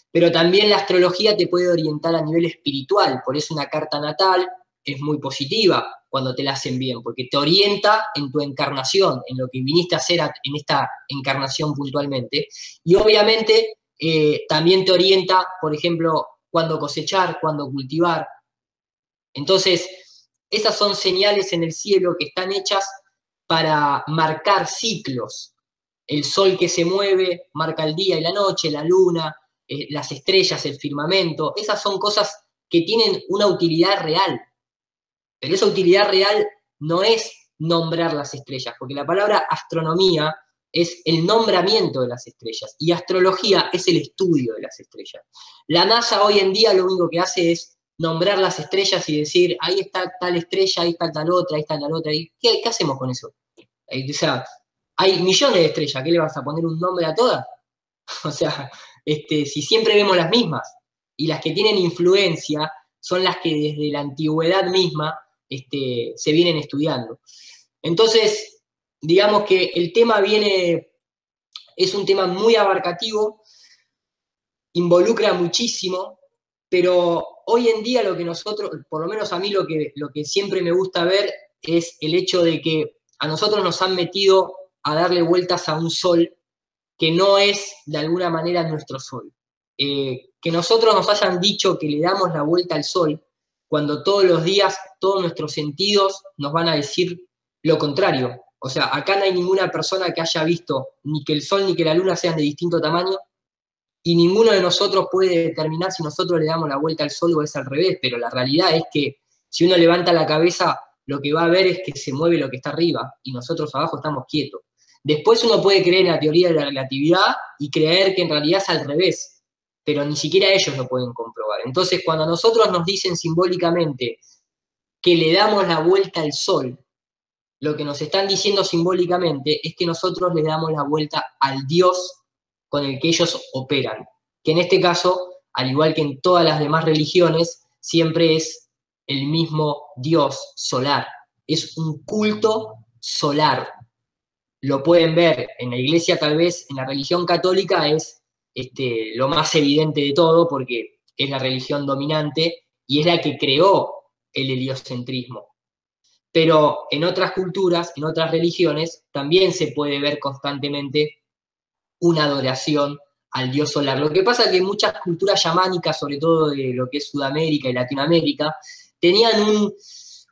A: pero también la astrología te puede orientar a nivel espiritual, por eso una carta natal es muy positiva cuando te la hacen bien, porque te orienta en tu encarnación, en lo que viniste a hacer en esta encarnación puntualmente, y obviamente también te orienta, por ejemplo, cuándo cosechar, cuándo cultivar. Entonces, esas son señales en el cielo que están hechas para marcar ciclos. El sol que se mueve marca el día y la noche, la luna, las estrellas, el firmamento. Esas son cosas que tienen una utilidad real. Pero esa utilidad real no es nombrar las estrellas, porque la palabra astronomía es el nombramiento de las estrellas y astrología es el estudio de las estrellas. La NASA hoy en día lo único que hace es nombrar las estrellas y decir, ahí está tal estrella, ahí está tal otra, ahí está tal otra. ¿Qué hacemos con eso? O sea, hay millones de estrellas, ¿qué le vas a poner un nombre a todas? O sea, si siempre vemos las mismas, y las que tienen influencia son las que desde la antigüedad misma se vienen estudiando. Entonces, digamos que el tema es un tema muy abarcativo, involucra muchísimo, pero hoy en día lo que nosotros, por lo menos a mí lo que siempre me gusta ver es el hecho de que a nosotros nos han metido a darle vueltas a un sol que no es de alguna manera nuestro sol. Que nosotros nos hayan dicho que le damos la vuelta al sol, cuando todos los días todos nuestros sentidos nos van a decir lo contrario. O sea, acá no hay ninguna persona que haya visto ni que el sol ni que la luna sean de distinto tamaño, y ninguno de nosotros puede determinar si nosotros le damos la vuelta al sol o es al revés, pero la realidad es que si uno levanta la cabeza, lo que va a ver es que se mueve lo que está arriba y nosotros abajo estamos quietos. Después uno puede creer en la teoría de la relatividad y creer que en realidad es al revés, pero ni siquiera ellos lo pueden comprobar. Entonces, cuando a nosotros nos dicen simbólicamente que le damos la vuelta al sol, lo que nos están diciendo simbólicamente es que nosotros le damos la vuelta al Dios con el que ellos operan, que en este caso, al igual que en todas las demás religiones, siempre es el mismo Dios solar. Es un culto solar. Lo pueden ver en la iglesia, tal vez en la religión católica es lo más evidente de todo, porque es la religión dominante y es la que creó el heliocentrismo. Pero en otras culturas, en otras religiones, también se puede ver constantemente una adoración al dios solar. Lo que pasa es que muchas culturas chamánicas, sobre todo de lo que es Sudamérica y Latinoamérica, tenían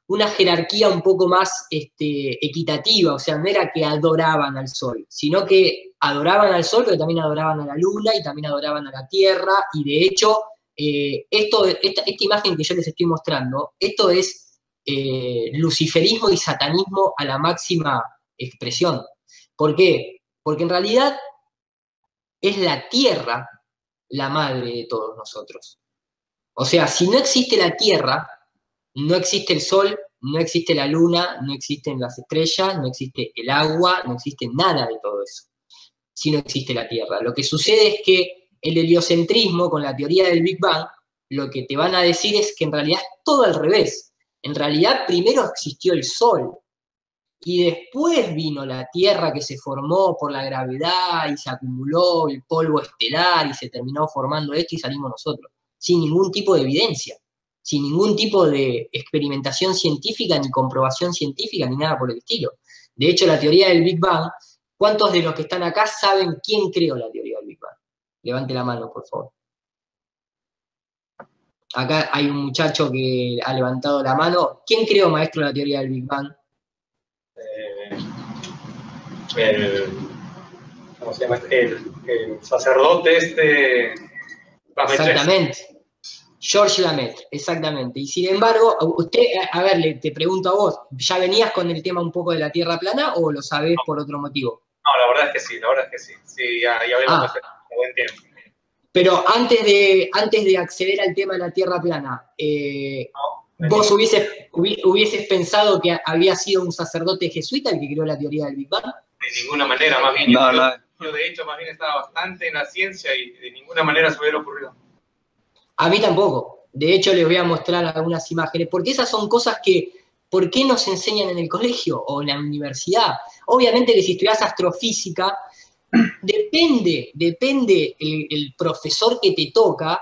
A: una jerarquía un poco más equitativa, o sea, no era que adoraban al sol, sino que adoraban al sol, pero también adoraban a la luna y también adoraban a la tierra, y de hecho, esta imagen que yo les estoy mostrando, esto es luciferismo y satanismo a la máxima expresión. ¿Por qué? Porque en realidad es la tierra la madre de todos nosotros. O sea, si no existe la tierra, no existe el sol, no existe la luna, no existen las estrellas, no existe el agua, no existe nada de todo eso, si no existe la tierra. Lo que sucede es que el heliocentrismo, con la teoría del Big Bang, lo que te van a decir es que en realidad es todo al revés. En realidad primero existió el sol, y después vino la Tierra que se formó por la gravedad y se acumuló el polvo estelar y se terminó formando esto y salimos nosotros, sin ningún tipo de evidencia, sin ningún tipo de experimentación científica, ni comprobación científica, ni nada por el estilo. De hecho, la teoría del Big Bang, ¿cuántos de los que están acá saben quién creó la teoría del Big Bang? Levante la mano, por favor. Acá hay un muchacho que ha levantado la mano. ¿Quién creó, maestro, la teoría del Big Bang?
B: ¿Cómo se llama? El sacerdote
A: Exactamente. George Lamaitre, exactamente. Y sin embargo, usted, a ver, te pregunto a vos, ¿ya venías con el tema un poco de la Tierra plana o lo sabés por otro motivo?
B: No, la verdad es que sí, la verdad es que sí. Sí, ya habíamos pasado un buen tiempo.
A: Pero antes de acceder al tema de la Tierra plana, ¿vos hubieses pensado que había sido un sacerdote jesuita el que creó la teoría del Big Bang?
B: De ninguna manera, más bien. Yo de hecho, más bien estaba bastante en la ciencia y de ninguna manera se hubiera ocurrido.
A: A mí tampoco. De hecho, les voy a mostrar algunas imágenes, porque esas son cosas que, ¿por qué nos enseñan en el colegio o en la universidad? Obviamente que si estudias astrofísica, depende el profesor que te toca,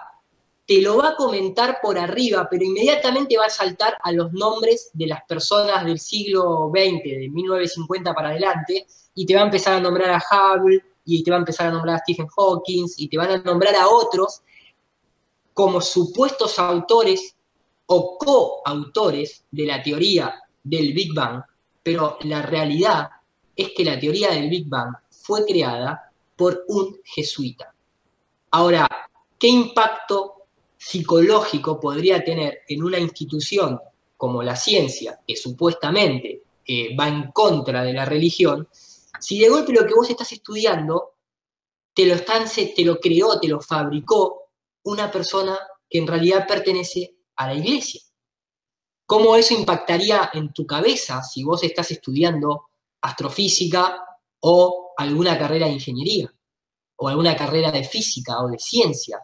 A: te lo va a comentar por arriba, pero inmediatamente va a saltar a los nombres de las personas del siglo XX, de 1950 para adelante, y te va a empezar a nombrar a Hubble, y te va a empezar a nombrar a Stephen Hawking, y te van a nombrar a otros como supuestos autores o coautores de la teoría del Big Bang, pero la realidad es que la teoría del Big Bang fue creada por un jesuita. Ahora, ¿qué impacto psicológico podría tener en una institución como la ciencia, que supuestamente va en contra de la religión, si de golpe lo que vos estás estudiando te lo creó, te lo fabricó una persona que en realidad pertenece a la iglesia? ¿Cómo eso impactaría en tu cabeza si vos estás estudiando astrofísica o alguna carrera de ingeniería o alguna carrera de física o de ciencia?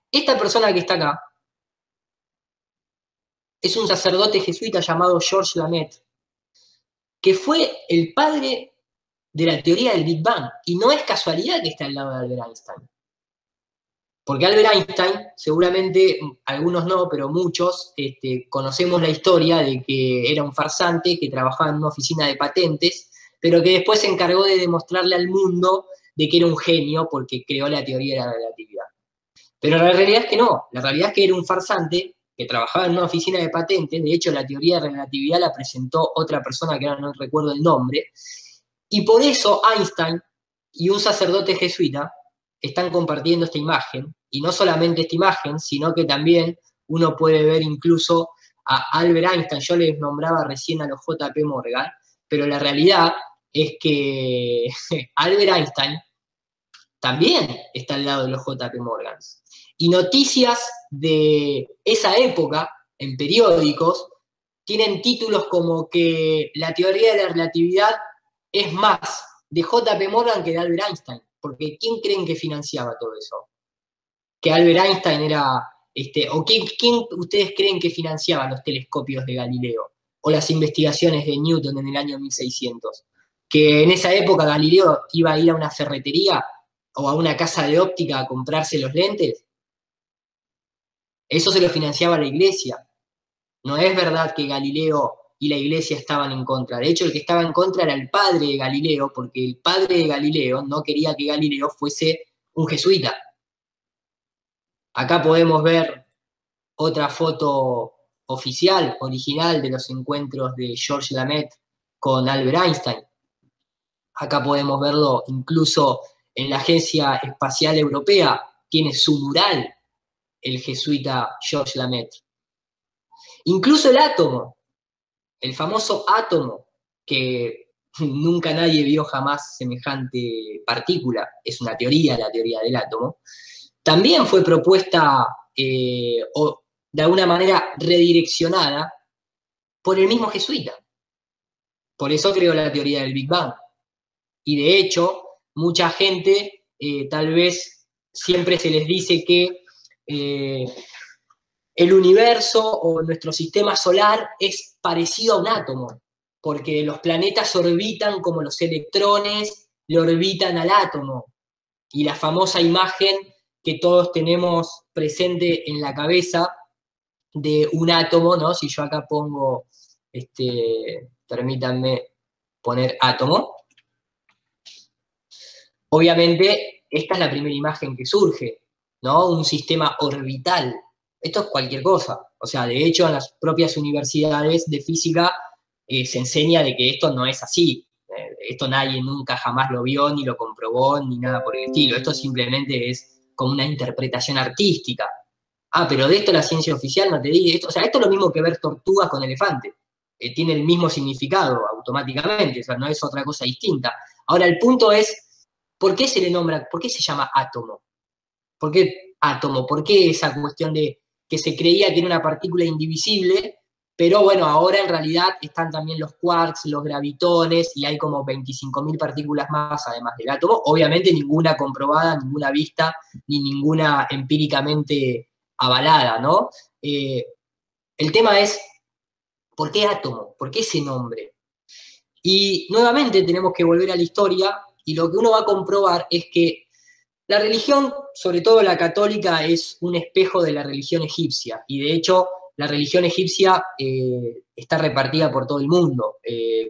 A: Esta persona que está acá es un sacerdote jesuita llamado George Lamaitre, que fue el padre de la teoría del Big Bang, y no es casualidad que está al lado de Albert Einstein. Porque Albert Einstein, seguramente, algunos no, pero muchos, conocemos la historia de que era un farsante que trabajaba en una oficina de patentes, pero que después se encargó de demostrarle al mundo de que era un genio porque creó la teoría de la relatividad. Pero la realidad es que no, la realidad es que era un farsante que trabajaba en una oficina de patentes. De hecho, la teoría de relatividad la presentó otra persona que ahora no recuerdo el nombre, y por eso Einstein y un sacerdote jesuita están compartiendo esta imagen, y no solamente esta imagen, sino que también uno puede ver incluso a Albert Einstein. Yo les nombraba recién a los J.P. Morgan, pero la realidad es que Albert Einstein también está al lado de los J.P. Morgan. Y noticias de esa época, en periódicos, tienen títulos como que la teoría de la relatividad es más de J.P. Morgan que de Albert Einstein. Porque ¿quién creen que financiaba todo eso? Que Albert Einstein era... ¿O quién ustedes creen que financiaba los telescopios de Galileo? O las investigaciones de Newton en el año 1600. Que en esa época Galileo iba a ir a una ferretería o a una casa de óptica a comprarse los lentes. Eso se lo financiaba la iglesia. No es verdad que Galileo y la iglesia estaban en contra. De hecho, el que estaba en contra era el padre de Galileo, porque el padre de Galileo no quería que Galileo fuese un jesuita. Acá podemos ver otra foto oficial, original, de los encuentros de George Lamaitre con Albert Einstein. Acá podemos verlo incluso en la Agencia Espacial Europea, tiene su mural el jesuita George Lamaitre. Incluso el átomo, el famoso átomo, que nunca nadie vio jamás semejante partícula, es una teoría, la teoría del átomo, también fue propuesta o de alguna manera redireccionada por el mismo jesuita. Por eso creó la teoría del Big Bang. Y de hecho, mucha gente, tal vez siempre se les dice que el universo o nuestro sistema solar es parecido a un átomo. porque los planetas orbitan como los electrones le orbitan al átomo. Y la famosa imagen que todos tenemos presente en la cabeza de un átomo, ¿no? Si yo acá pongo, permítanme poner átomo, obviamente esta es la primera imagen que surge, ¿no? Un sistema orbital. Esto es cualquier cosa. O sea, de hecho, en las propias universidades de física se enseña de que esto no es así. Esto nadie nunca jamás lo vio, ni lo comprobó, ni nada por el estilo. Esto simplemente es como una interpretación artística. Ah, pero de esto la ciencia oficial no te dice esto. O sea, esto es lo mismo que ver tortugas con elefantes. Tiene el mismo significado automáticamente, o sea, no es otra cosa distinta. Ahora, el punto es, ¿por qué se le nombra, por qué se llama átomo? ¿Por qué átomo? ¿Por qué esa cuestión de que se creía que era una partícula indivisible, pero bueno, ahora en realidad están también los quarks, los gravitones, y hay como 25.000 partículas más además del átomo? Obviamente ninguna comprobada, ninguna vista, ni ninguna empíricamente avalada, ¿no? El tema es, ¿por qué átomo? ¿Por qué ese nombre? Y nuevamente tenemos que volver a la historia, y lo que uno va a comprobar es que la religión, sobre todo la católica, es un espejo de la religión egipcia, y de hecho la religión egipcia está repartida por todo el mundo.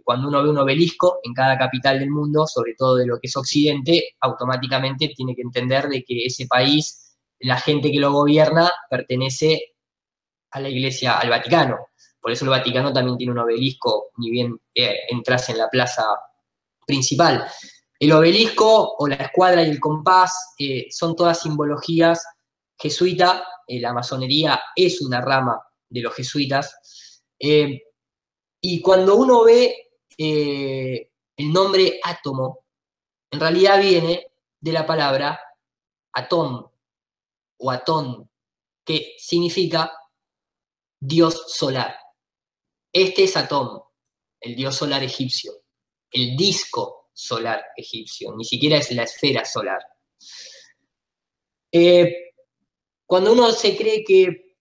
A: Cuando uno ve un obelisco en cada capital del mundo, sobre todo de lo que es Occidente, automáticamente tiene que entender de que ese país, la gente que lo gobierna, pertenece a la Iglesia, al Vaticano. Por eso el Vaticano también tiene un obelisco, ni bien entras en la plaza principal. El obelisco o la escuadra y el compás son todas simbologías jesuita. La masonería es una rama de los jesuitas. Y cuando uno ve el nombre átomo, en realidad viene de la palabra atón o atón, que significa dios solar. Este es Atón, el dios solar egipcio, el disco solar egipcio, ni siquiera es la esfera solar. Cuando uno se cree que,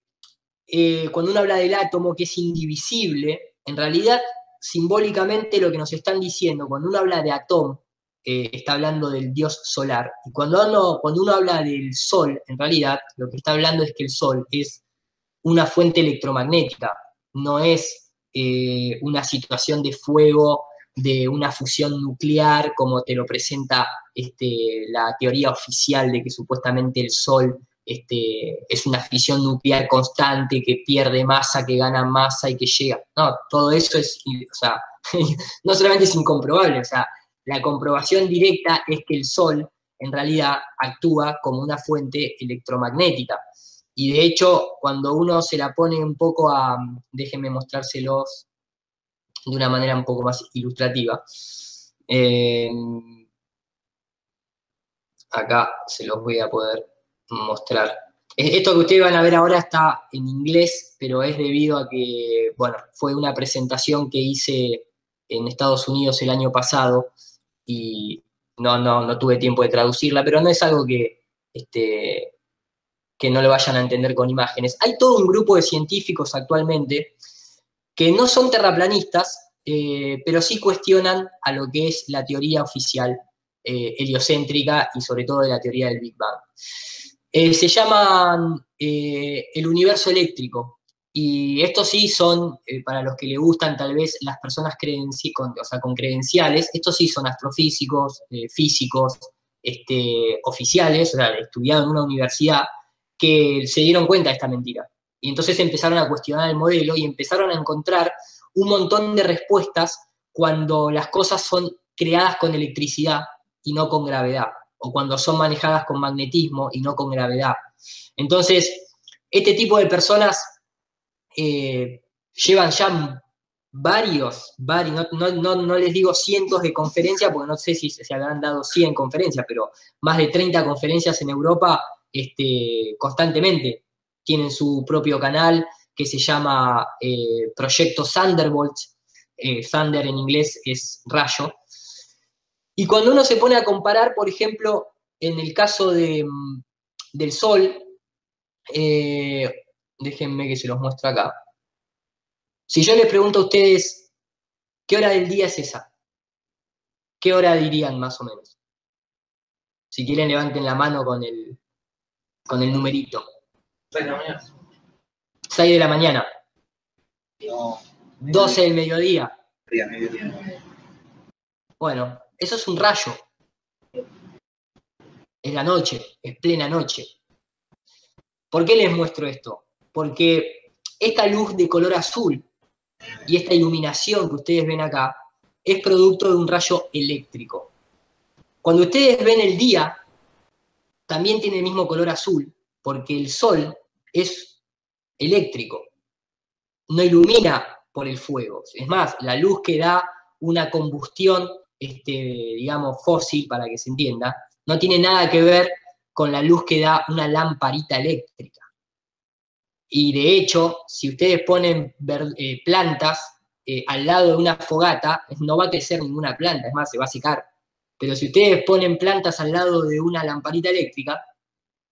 A: cuando uno habla del átomo que es indivisible, en realidad simbólicamente lo que nos están diciendo, cuando uno habla de Atón, está hablando del dios solar, y cuando uno habla del sol, en realidad lo que está hablando es que el sol es una fuente electromagnética, no es una situación de fuego, de una fusión nuclear, como te lo presenta la teoría oficial de que supuestamente el Sol es una fisión nuclear constante, que pierde masa, que gana masa y que llega. No, todo eso es, o sea, no solamente es incomprobable, o sea, la comprobación directa es que el Sol en realidad actúa como una fuente electromagnética. Y de hecho, cuando uno se la pone un poco a, déjenme mostrárselos de una manera un poco más ilustrativa. Acá se los voy a poder mostrar. Esto que ustedes van a ver ahora está en inglés, pero es debido a que, bueno, fue una presentación que hice en Estados Unidos el año pasado y no tuve tiempo de traducirla, pero no es algo que no lo vayan a entender con imágenes. Hay todo un grupo de científicos actualmente que no son terraplanistas, pero sí cuestionan a lo que es la teoría oficial heliocéntrica y sobre todo de la teoría del Big Bang. Se llaman el universo eléctrico, y estos sí son, para los que le gustan tal vez las personas con credenciales, estos sí son astrofísicos, físicos, oficiales, o sea, estudiados en una universidad, que se dieron cuenta de esta mentira. Y entonces empezaron a cuestionar el modelo y empezaron a encontrar un montón de respuestas cuando las cosas son creadas con electricidad y no con gravedad, o cuando son manejadas con magnetismo y no con gravedad. Entonces, este tipo de personas llevan ya varios, no les digo cientos de conferencias, porque no sé si se habrán dado 100 conferencias, pero más de 30 conferencias en Europa constantemente. Tienen su propio canal que se llama Proyecto Thunderbolt. Thunder en inglés es rayo. Y cuando uno se pone a comparar, por ejemplo, en el caso del Sol, déjenme que se los muestre acá. Si yo les pregunto a ustedes, ¿Qué hora del día es esa? ¿Qué hora dirían más o menos? Si quieren levanten la mano con el numerito.
B: 6 de la mañana.
A: 6 de la mañana.
B: No.
A: 12 del mediodía.
B: Mediodía.
A: Bueno, eso es un rayo. Es la noche, es plena noche. ¿Por qué les muestro esto? Porque esta luz de color azul y esta iluminación que ustedes ven acá es producto de un rayo eléctrico. Cuando ustedes ven el día, también tiene el mismo color azul, porque el sol es eléctrico, no ilumina por el fuego. Es más, la luz que da una combustión, digamos, fósil, para que se entienda, no tiene nada que ver con la luz que da una lamparita eléctrica. Y de hecho, si ustedes ponen plantas al lado de una fogata, no va a crecer ninguna planta, es más, se va a secar. Pero si ustedes ponen plantas al lado de una lamparita eléctrica,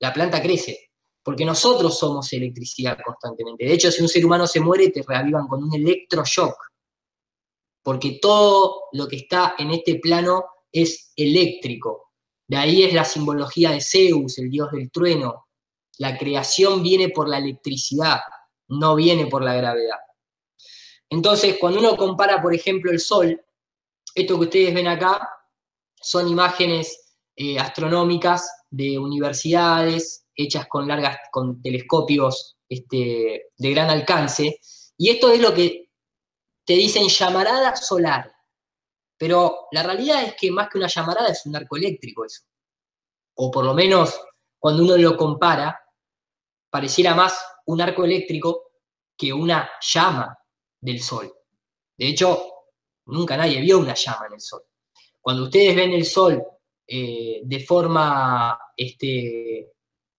A: la planta crece, porque nosotros somos electricidad constantemente. De hecho, si un ser humano se muere, te reavivan con un electroshock, porque todo lo que está en este plano es eléctrico. De ahí es la simbología de Zeus, el dios del trueno. La creación viene por la electricidad, no viene por la gravedad. Entonces, cuando uno compara, por ejemplo, el Sol, esto que ustedes ven acá son imágenes astronómicas de universidades hechas con telescopios de gran alcance, y esto es lo que te dicen llamarada solar, pero la realidad es que más que una llamarada es un arco eléctrico eso, o por lo menos cuando uno lo compara, pareciera más un arco eléctrico que una llama del Sol. De hecho, nunca nadie vio una llama en el Sol. Cuando ustedes ven el Sol de forma,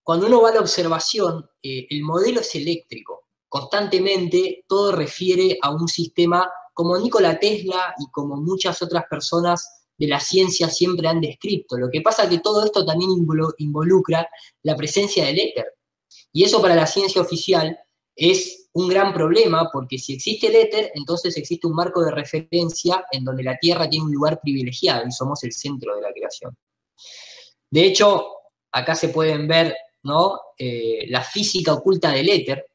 A: cuando uno va a la observación, el modelo es eléctrico. Constantemente todo refiere a un sistema como Nikola Tesla y como muchas otras personas de la ciencia siempre han descrito. Lo que pasa es que todo esto también involucra la presencia del éter. Y eso para la ciencia oficial es un gran problema, porque si existe el éter, entonces existe un marco de referencia en donde la Tierra tiene un lugar privilegiado y somos el centro de la creación. De hecho, acá se pueden ver, ¿no? La física oculta del éter,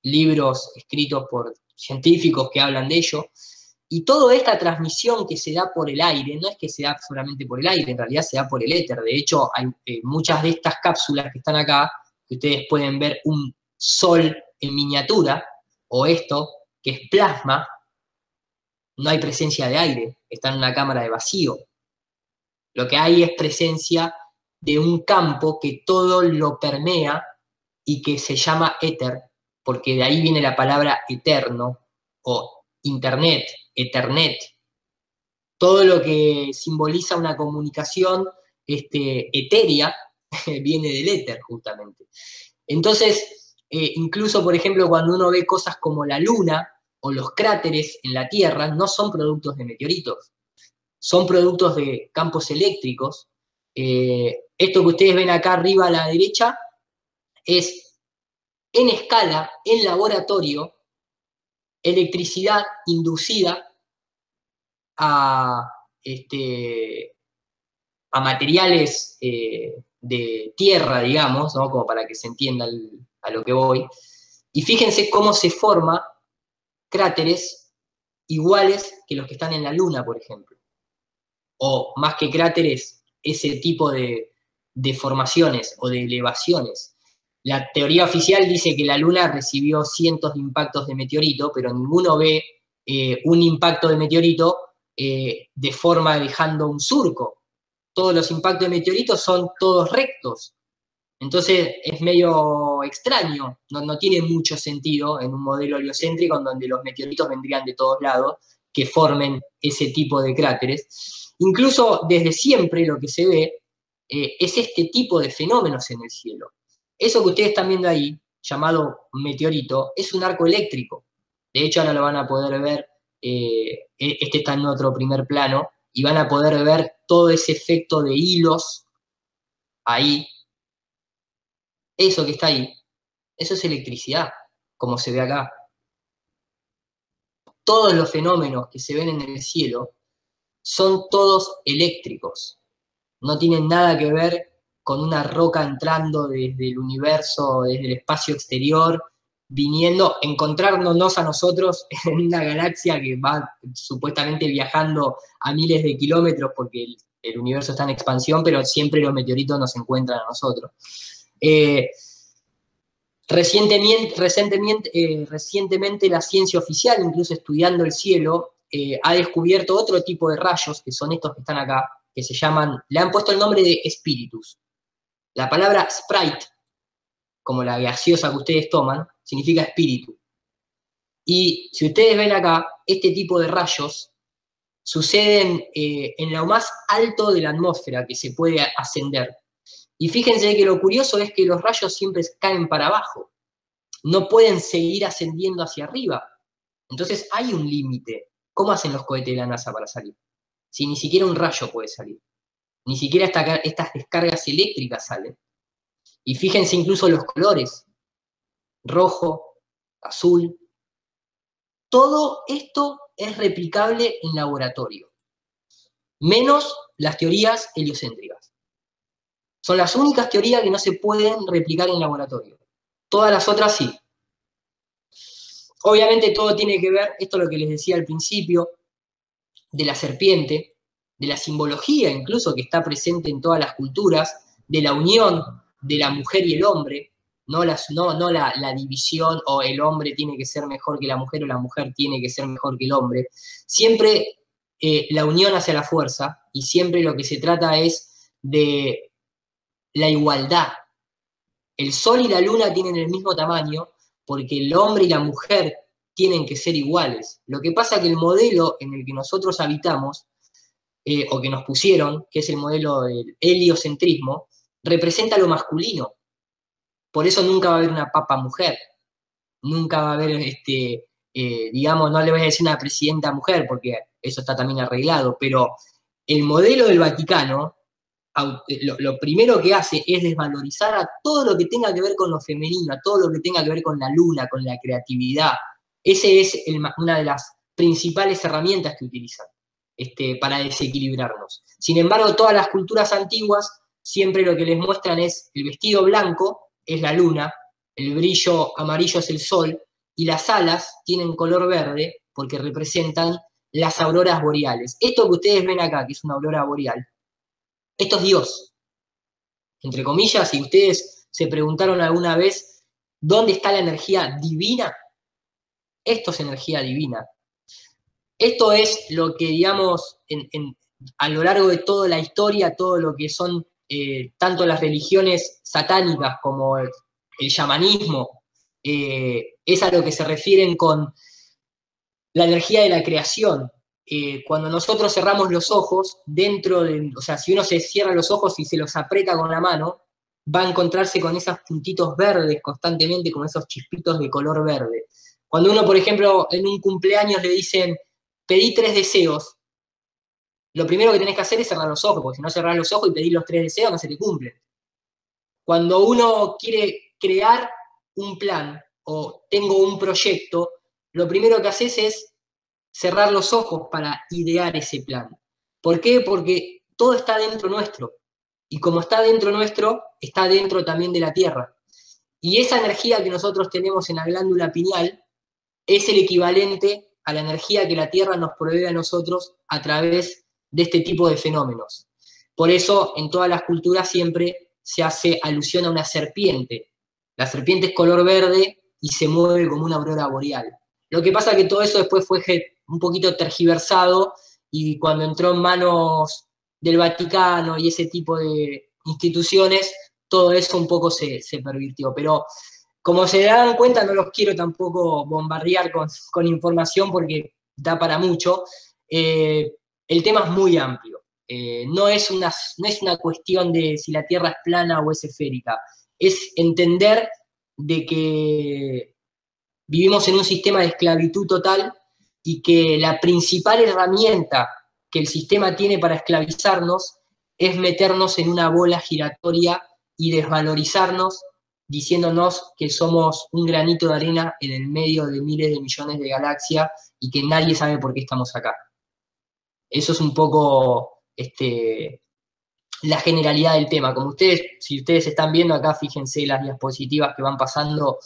A: libros escritos por científicos que hablan de ello, y toda esta transmisión que se da por el aire, no es que se da solamente por el aire, en realidad se da por el éter. De hecho, hay muchas de estas cápsulas que están acá, que ustedes pueden ver un sol en miniatura, o esto, que es plasma, no hay presencia de aire, está en una cámara de vacío. Lo que hay es presencia de un campo que todo lo permea y que se llama éter, porque de ahí viene la palabra eterno, o internet, ethernet. Todo lo que simboliza una comunicación etérea viene del éter, justamente. Entonces, incluso, por ejemplo, cuando uno ve cosas como la Luna o los cráteres en la Tierra, no son productos de meteoritos, son productos de campos eléctricos. Esto que ustedes ven acá arriba a la derecha es en escala, en laboratorio, electricidad inducida a, a materiales de tierra, digamos, ¿no? Como para que se entienda a lo que voy. Y fíjense cómo se forman cráteres iguales que los que están en la Luna, por ejemplo. O más que cráteres, ese tipo de formaciones o de elevaciones. La teoría oficial dice que la Luna recibió cientos de impactos de meteorito, pero ninguno ve un impacto de meteorito de forma dejando un surco. Todos los impactos de meteoritos son todos rectos. Entonces es medio extraño, no tiene mucho sentido en un modelo heliocéntrico en donde los meteoritos vendrían de todos lados, que formen ese tipo de cráteres. Incluso desde siempre lo que se ve es este tipo de fenómenos en el cielo. Eso que ustedes están viendo ahí, llamado meteorito, es un arco eléctrico. De hecho, ahora lo van a poder ver, este está en otro primer plano, y van a poder ver todo ese efecto de hilos ahí. Eso que está ahí, eso es electricidad, como se ve acá. todos los fenómenos que se ven en el cielo son todos eléctricos. No tienen nada que ver con una roca entrando desde el universo, desde el espacio exterior, viniendo, encontrándonos a nosotros en una galaxia que va supuestamente viajando a miles de kilómetros porque el universo está en expansión, pero siempre los meteoritos nos encuentran a nosotros. Recientemente la ciencia oficial, incluso estudiando el cielo, ha descubierto otro tipo de rayos, que son estos que están acá, que se llaman, le han puesto el nombre de espíritus. La palabra Sprite, como la gaseosa que ustedes toman, significa espíritu. Y si ustedes ven acá, este tipo de rayos suceden en lo más alto de la atmósfera que se puede ascender. Y fíjense que lo curioso es que los rayos siempre caen para abajo. No pueden seguir ascendiendo hacia arriba. Entonces hay un límite. ¿Cómo hacen los cohetes de la NASA para salir? Si ni siquiera un rayo puede salir. Ni siquiera estas descargas eléctricas salen. Y fíjense incluso los colores. Rojo, azul. Todo esto es replicable en laboratorio. Menos las teorías heliocéntricas. Son las únicas teorías que no se pueden replicar en laboratorio. Todas las otras sí. Obviamente todo tiene que ver, esto es lo que les decía al principio, de la serpiente, de la simbología incluso que está presente en todas las culturas, de la unión de la mujer y el hombre, no la división o el hombre tiene que ser mejor que la mujer o la mujer tiene que ser mejor que el hombre. Siempre la unión hacia la fuerza y siempre lo que se trata es de la igualdad. El sol y la luna tienen el mismo tamaño porque el hombre y la mujer tienen que ser iguales. Lo que pasa es que el modelo en el que nosotros habitamos, o que nos pusieron, que es el modelo del heliocentrismo, representa lo masculino. Por eso nunca va a haber una papa mujer. Nunca va a haber, digamos, no le voy a decir una presidenta mujer, porque eso está también arreglado, pero el modelo del Vaticano, lo primero que hace es desvalorizar a todo lo que tenga que ver con lo femenino, a todo lo que tenga que ver con la luna, con la creatividad. Esa es una de las principales herramientas que utilizan para desequilibrarnos. Sin embargo, todas las culturas antiguas siempre lo que les muestran es el vestido blanco, es la luna, el brillo amarillo es el sol, y las alas tienen color verde porque representan las auroras boreales. Esto que ustedes ven acá, que es una aurora boreal, esto es Dios, entre comillas. Si ustedes se preguntaron alguna vez dónde está la energía divina, esto es energía divina. Esto es lo que, digamos, a lo largo de toda la historia, todo lo que son tanto las religiones satánicas como el chamanismo, es a lo que se refieren con la energía de la creación. Cuando nosotros cerramos los ojos, o sea, si uno se cierra los ojos y se los aprieta con la mano, va a encontrarse con esos puntitos verdes constantemente, con esos chispitos de color verde. Cuando uno, por ejemplo, en un cumpleaños le dicen, pedí 3 deseos, lo primero que tenés que hacer es cerrar los ojos, porque si no cerrás los ojos y pedís los 3 deseos, no se te cumplen. Cuando uno quiere crear un plan o tengo un proyecto, lo primero que haces es cerrar los ojos para idear ese plan. ¿Por qué? Porque todo está dentro nuestro. Y como está dentro nuestro, está dentro también de la Tierra. Y esa energía que nosotros tenemos en la glándula pineal es el equivalente a la energía que la Tierra nos provee a nosotros a través de este tipo de fenómenos. Por eso, en todas las culturas siempre se hace alusión a una serpiente. La serpiente es color verde y se mueve como una aurora boreal. Lo que pasa es que todo eso después fue un poquito tergiversado y cuando entró en manos del Vaticano y ese tipo de instituciones, todo eso un poco se pervirtió. Pero como se dan cuenta, no los quiero tampoco bombardear con información porque da para mucho. El tema es muy amplio. No es una cuestión de si la Tierra es plana o es esférica. Es entender de que vivimos en un sistema de esclavitud total y que la principal herramienta que el sistema tiene para esclavizarnos es meternos en una bola giratoria y desvalorizarnos diciéndonos que somos un granito de arena en el medio de miles de millones de galaxias y que nadie sabe por qué estamos acá. Eso es un poco la generalidad del tema. Como ustedes, si ustedes están viendo acá, fíjense las diapositivas que van pasando,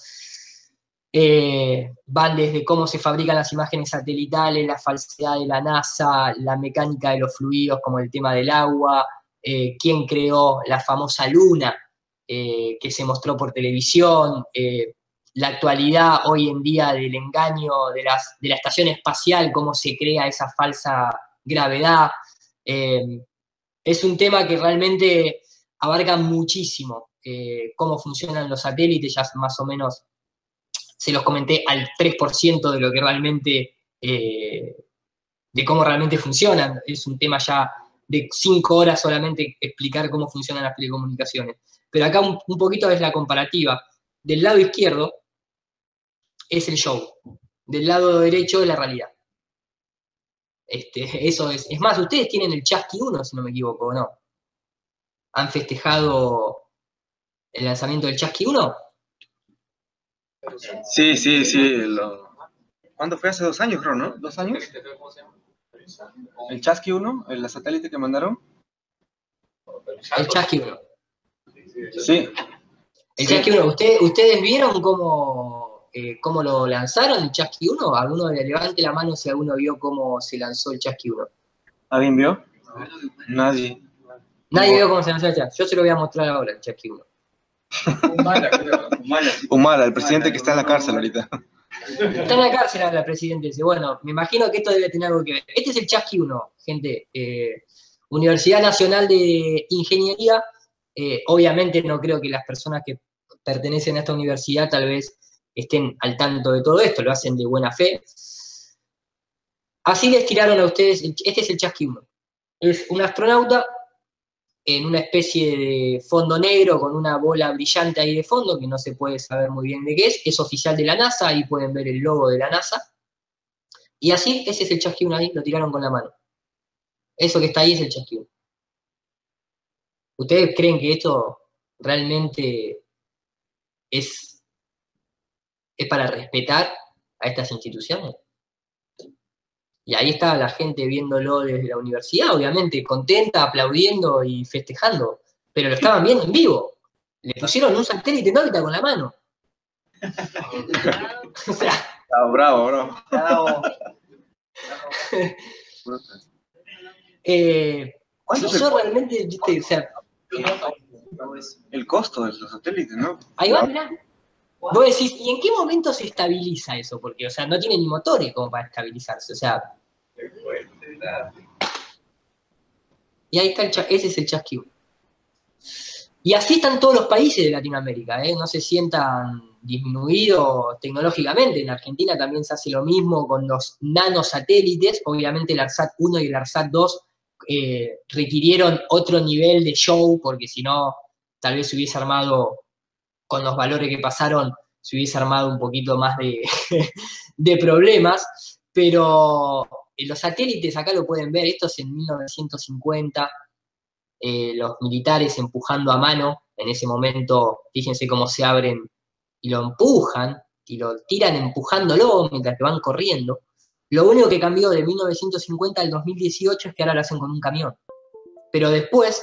A: van desde cómo se fabrican las imágenes satelitales, la falsedad de la NASA, la mecánica de los fluidos como el tema del agua, quién creó la famosa luna que se mostró por televisión, la actualidad hoy en día del engaño de la estación espacial, cómo se crea esa falsa gravedad. Es un tema que realmente abarca muchísimo cómo funcionan los satélites, ya más o menos se los comenté al 3% de lo que realmente, de cómo realmente funcionan. Es un tema ya de 5 horas solamente explicar cómo funcionan las telecomunicaciones. Pero acá un poquito es la comparativa. Del lado izquierdo es el show, del lado derecho es la realidad. Eso es más, ustedes tienen el Chasqui 1, si no me equivoco, ¿o no? ¿Han festejado el lanzamiento del Chasqui 1?
C: Sí. ¿Cuándo fue? Hace 2 años, creo, ¿no? ¿2 años? ¿El Chasqui 1? ¿El satélite que mandaron?
A: El Chasqui 1.
C: Sí.
A: El Chasqui 1, ¿ustedes vieron cómo lo lanzaron, el Chasqui 1? Alguno levante la mano si alguno vio cómo se lanzó el Chasqui 1.
C: ¿Alguien vio? Nadie.
A: Nadie vio cómo se lanzó el Chasqui. Yo se lo voy a mostrar ahora, el Chasqui 1.
C: Humala, el presidente que está en la cárcel ahorita.
A: Está en la cárcel ahora el presidente ese. Bueno, me imagino que esto debe tener algo que ver. Este es el Chasqui 1, gente. Universidad Nacional de Ingeniería. Obviamente no creo que las personas que pertenecen a esta universidad tal vez estén al tanto de todo esto, lo hacen de buena fe. Así les tiraron a ustedes, este es el Chasqui 1. Es un astronauta en una especie de fondo negro con una bola brillante ahí de fondo, que no se puede saber muy bien de qué es oficial de la NASA, ahí pueden ver el logo de la NASA. Y así, ese es el Chasqui 1 ahí, lo tiraron con la mano. Eso que está ahí es el Chasqui 1. ¿Ustedes creen que esto realmente es para respetar a estas instituciones? Y ahí está la gente viéndolo desde la universidad, obviamente, contenta, aplaudiendo y festejando. Pero lo estaban viendo en vivo. Le pusieron un satélite en órbita con la mano. O sea,
C: Bravo.
A: si yo realmente, ¿viste? O sea,
C: el costo de los satélites, ¿no?
A: Ahí va, mirá. Vos decís, ¿y en qué momento se estabiliza eso? Porque, o sea, no tiene ni motores como para estabilizarse, o sea. Y ahí está ese es el Chasqui 1. Y así están todos los países de Latinoamérica, ¿eh? No se sientan disminuidos tecnológicamente. En Argentina también se hace lo mismo con los nanosatélites. Obviamente el ARSAT 1 y el ARSAT 2 requirieron otro nivel de show, porque si no, tal vez se hubiese armado, con los valores que pasaron, se hubiese armado un poquito más de problemas. Pero los satélites, acá lo pueden ver, esto es en 1950, los militares empujando a mano, en ese momento, fíjense cómo se abren y lo empujan, y lo tiran empujándolo mientras que van corriendo. Lo único que cambió de 1950 al 2018 es que ahora lo hacen con un camión. Pero después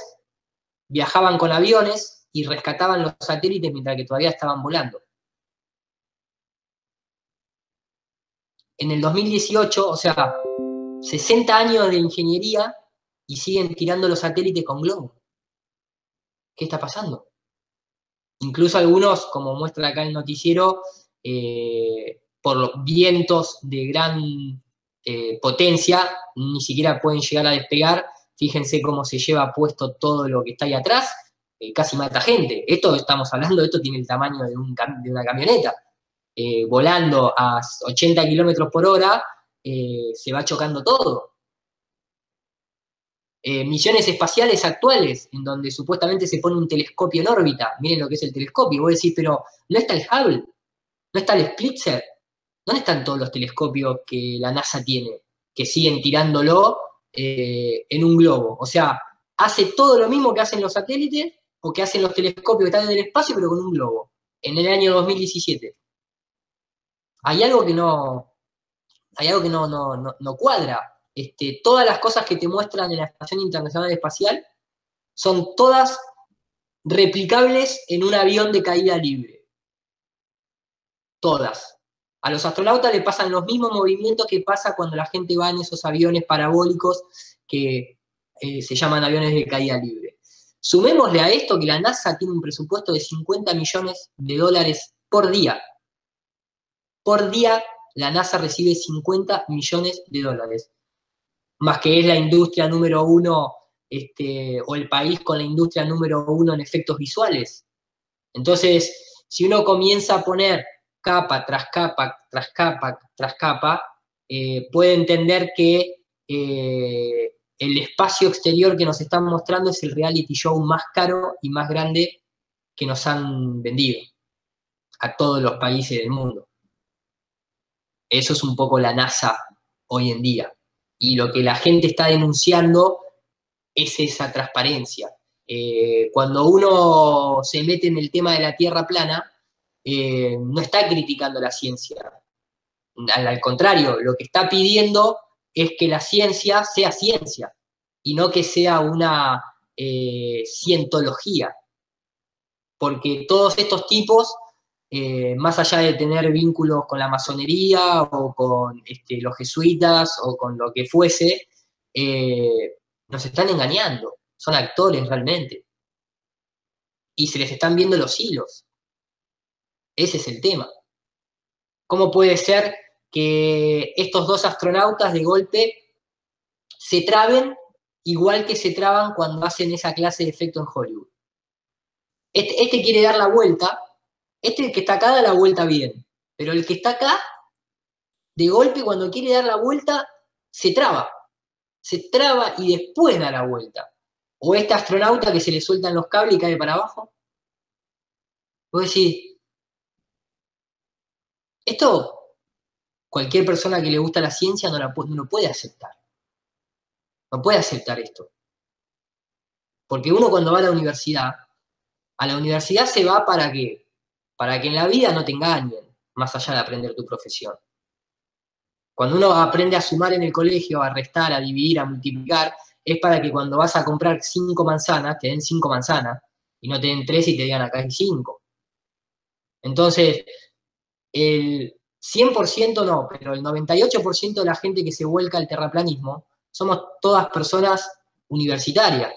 A: viajaban con aviones y rescataban los satélites mientras que todavía estaban volando. En el 2018, o sea, 60 años de ingeniería y siguen tirando los satélites con globos. ¿Qué está pasando? Incluso algunos, como muestra acá el noticiero, por los vientos de gran potencia, ni siquiera pueden llegar a despegar. Fíjense cómo se lleva puesto todo lo que está ahí atrás, casi mata gente. Esto estamos hablando, esto tiene el tamaño de una camioneta. Volando a 80 kilómetros por hora, se va chocando todo. Misiones espaciales actuales, en donde supuestamente se pone un telescopio en órbita. Miren lo que es el telescopio. Vos decís, pero ¿no está el Hubble? ¿No está el Spitzer? ¿Dónde están todos los telescopios que la NASA tiene? Que siguen tirándolo en un globo. O sea, hace todo lo mismo que hacen los satélites o que hacen los telescopios que están en el espacio, pero con un globo. en el año 2017. Hay algo que no cuadra. Todas las cosas que te muestran en la Estación Internacional Espacial son todas replicables en un avión de caída libre. Todas. A los astronautas le pasan los mismos movimientos que pasa cuando la gente va en esos aviones parabólicos que se llaman aviones de caída libre. Sumémosle a esto que la NASA tiene un presupuesto de 50 millones de dólares por día. Por día la NASA recibe 50 millones de dólares. Más que es la industria número uno, o el país con la industria número uno en efectos visuales. Entonces, si uno comienza a poner capa tras capa, tras capa, tras capa, puede entender que el espacio exterior que nos están mostrando es el reality show más caro y más grande que nos han vendido a todos los países del mundo. Eso es un poco la NASA hoy en día. Y lo que la gente está denunciando es esa transparencia. Cuando uno se mete en el tema de la Tierra plana, no está criticando la ciencia. Al contrario, lo que está pidiendo es que la ciencia sea ciencia y no que sea una cientología. Porque todos estos tipos, más allá de tener vínculos con la masonería o con los jesuitas o con lo que fuese, nos están engañando. Son actores realmente. Y se les están viendo los hilos. Ese es el tema. ¿Cómo puede ser que estos dos astronautas de golpe se traben igual que se traban cuando hacen esa clase de efecto en Hollywood? Este quiere dar la vuelta, el que está acá da la vuelta bien, pero el que está acá, de golpe cuando quiere dar la vuelta, se traba y después da la vuelta. O este astronauta que se le sueltan los cables y cae para abajo. Vos decís, esto cualquier persona que le gusta la ciencia no lo puede aceptar. No puede aceptar esto. Porque uno cuando va a la universidad se va ¿para qué? Para que en la vida no te engañen, más allá de aprender tu profesión. Cuando uno aprende a sumar en el colegio, a restar, a dividir, a multiplicar, es para que cuando vas a comprar 5 manzanas, te den 5 manzanas, y no te den 3 y te digan acá hay 5. Entonces, el 100% no, pero el 98% de la gente que se vuelca al terraplanismo somos todas personas universitarias,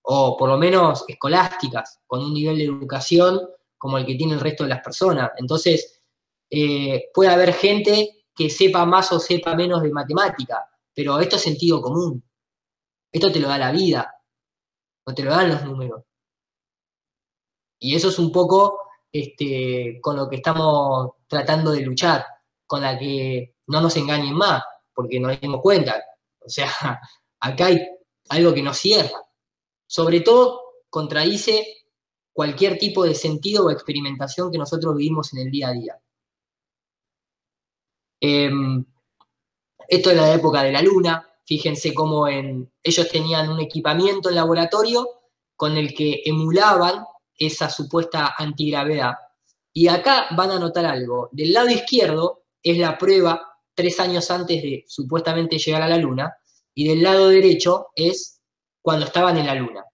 A: o por lo menos escolásticas, con un nivel de educación como el que tiene el resto de las personas. Entonces, puede haber gente que sepa más o sepa menos de matemática, pero esto es sentido común. Esto te lo da la vida, no te lo dan los números. Y eso es un poco con lo que estamos tratando de luchar, con la que no nos engañen más, porque nos dimos cuenta. O sea, acá hay algo que nos cierra. Sobre todo, contradice cualquier tipo de sentido o experimentación que nosotros vivimos en el día a día. Esto es la época de la Luna. Fíjense cómo ellos tenían un equipamiento en laboratorio con el que emulaban esa supuesta antigravedad. Y acá van a notar algo. Del lado izquierdo es la prueba 3 años antes de supuestamente llegar a la Luna, y del lado derecho es cuando estaban en la Luna.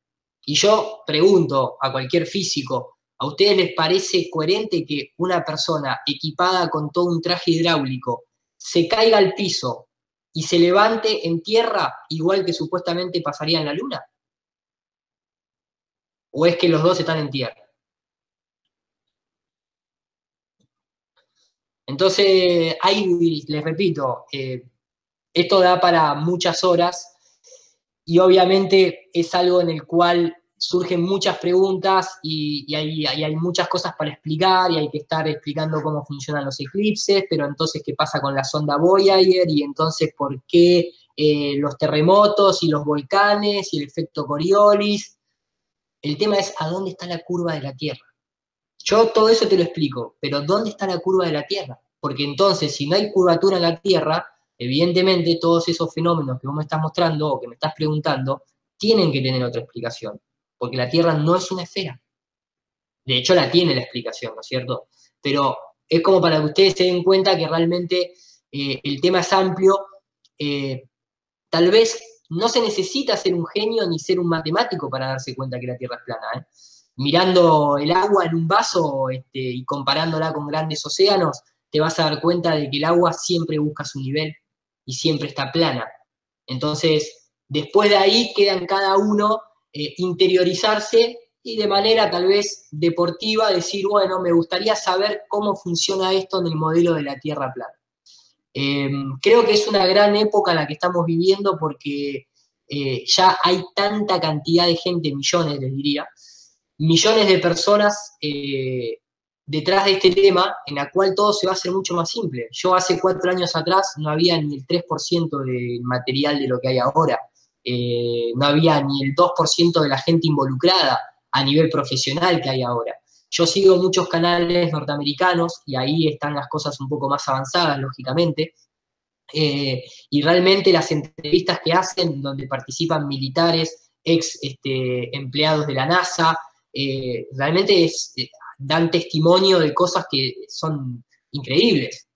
A: Y yo pregunto a cualquier físico, ¿a ustedes les parece coherente que una persona equipada con todo un traje hidráulico se caiga al piso y se levante en tierra igual que supuestamente pasaría en la Luna? ¿O es que los dos están en tierra? Entonces, ahí les repito, esto da para muchas horas y obviamente es algo en el cual surgen muchas preguntas y hay muchas cosas para explicar y hay que estar explicando cómo funcionan los eclipses, pero entonces qué pasa con la sonda Voyager y entonces por qué los terremotos y los volcanes y el efecto Coriolis. El tema es a dónde está la curva de la Tierra. Yo todo eso te lo explico, pero ¿dónde está la curva de la Tierra? Porque entonces, si no hay curvatura en la Tierra, evidentemente todos esos fenómenos que vos me estás mostrando o que me estás preguntando, tienen que tener otra explicación, porque la Tierra no es una esfera. De hecho, la tiene la explicación, ¿no es cierto? Pero es como para que ustedes se den cuenta que realmente el tema es amplio. Tal vez no se necesita ser un genio ni ser un matemático para darse cuenta que la Tierra es plana, ¿eh? Mirando el agua en un vaso y comparándola con grandes océanos, te vas a dar cuenta de que el agua siempre busca su nivel y siempre está plana. Entonces, después de ahí queda en cada uno interiorizarse y de manera tal vez deportiva decir, bueno, me gustaría saber cómo funciona esto en el modelo de la Tierra plana. Creo que es una gran época la que estamos viviendo porque ya hay tanta cantidad de gente, millones les diría, millones de personas detrás de este tema en la cual todo se va a hacer mucho más simple. Yo hace 4 años atrás no había ni el 3% del material de lo que hay ahora, no había ni el 2% de la gente involucrada a nivel profesional que hay ahora. Yo sigo muchos canales norteamericanos y ahí están las cosas un poco más avanzadas, lógicamente, y realmente las entrevistas que hacen, donde participan militares, ex empleados de la NASA, realmente dan testimonio de cosas que son increíbles.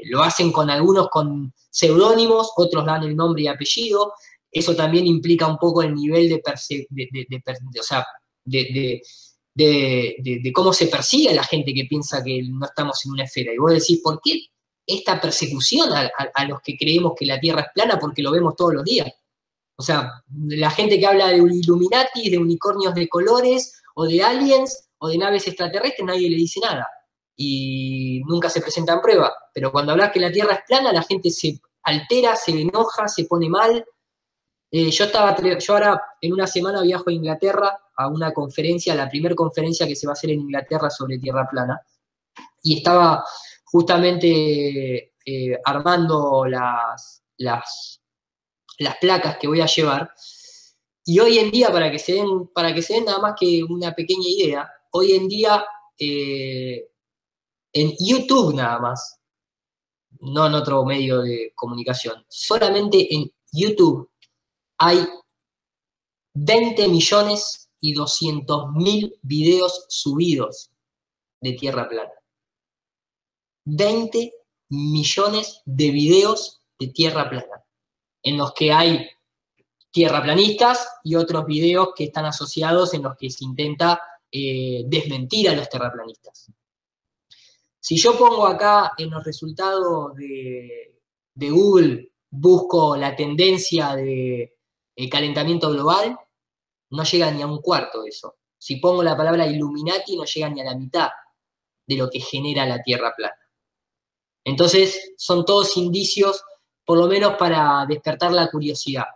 A: Lo hacen con algunos con seudónimos, otros dan el nombre y apellido. Eso también implica un poco el nivel de cómo se persigue a la gente que piensa que no estamos en una esfera. Y vos decís, ¿por qué esta persecución a los que creemos que la Tierra es plana? Porque lo vemos todos los días. O sea, la gente que habla de Illuminati, de unicornios de colores, o de aliens, o de naves extraterrestres, nadie le dice nada. Y nunca se presentan pruebas. Pero cuando hablas que la Tierra es plana, la gente se altera, se enoja, se pone mal. Yo ahora en una semana viajo a Inglaterra a una conferencia, la primera conferencia que se va a hacer en Inglaterra sobre Tierra plana. Y estaba justamente armando las placas que voy a llevar. Y hoy en día, para que se den nada más que una pequeña idea, hoy en día en YouTube nada más, no en otro medio de comunicación, solamente en YouTube hay 20.200.000 videos subidos de Tierra plana. 20 millones de videos de Tierra plana, en los que hay tierraplanistas y otros videos que están asociados en los que se intenta desmentir a los terraplanistas. Si yo pongo acá en los resultados de Google, busco la tendencia de calentamiento global, no llega ni a un cuarto de eso. Si pongo la palabra Illuminati, no llega ni a la mitad de lo que genera la Tierra plana. Entonces, son todos indicios, por lo menos para despertar la curiosidad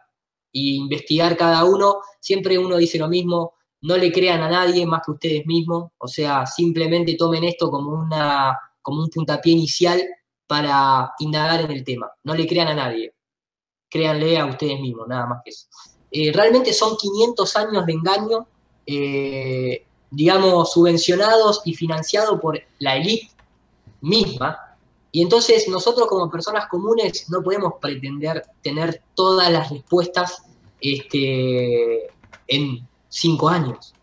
A: y investigar cada uno. Siempre uno dice lo mismo, no le crean a nadie más que ustedes mismos, o sea, simplemente tomen esto como un puntapié inicial para indagar en el tema. No le crean a nadie, créanle a ustedes mismos, nada más que eso. Realmente son 500 años de engaño, digamos, subvencionados y financiados por la élite misma. Y entonces nosotros como personas comunes no podemos pretender tener todas las respuestas en 5 años.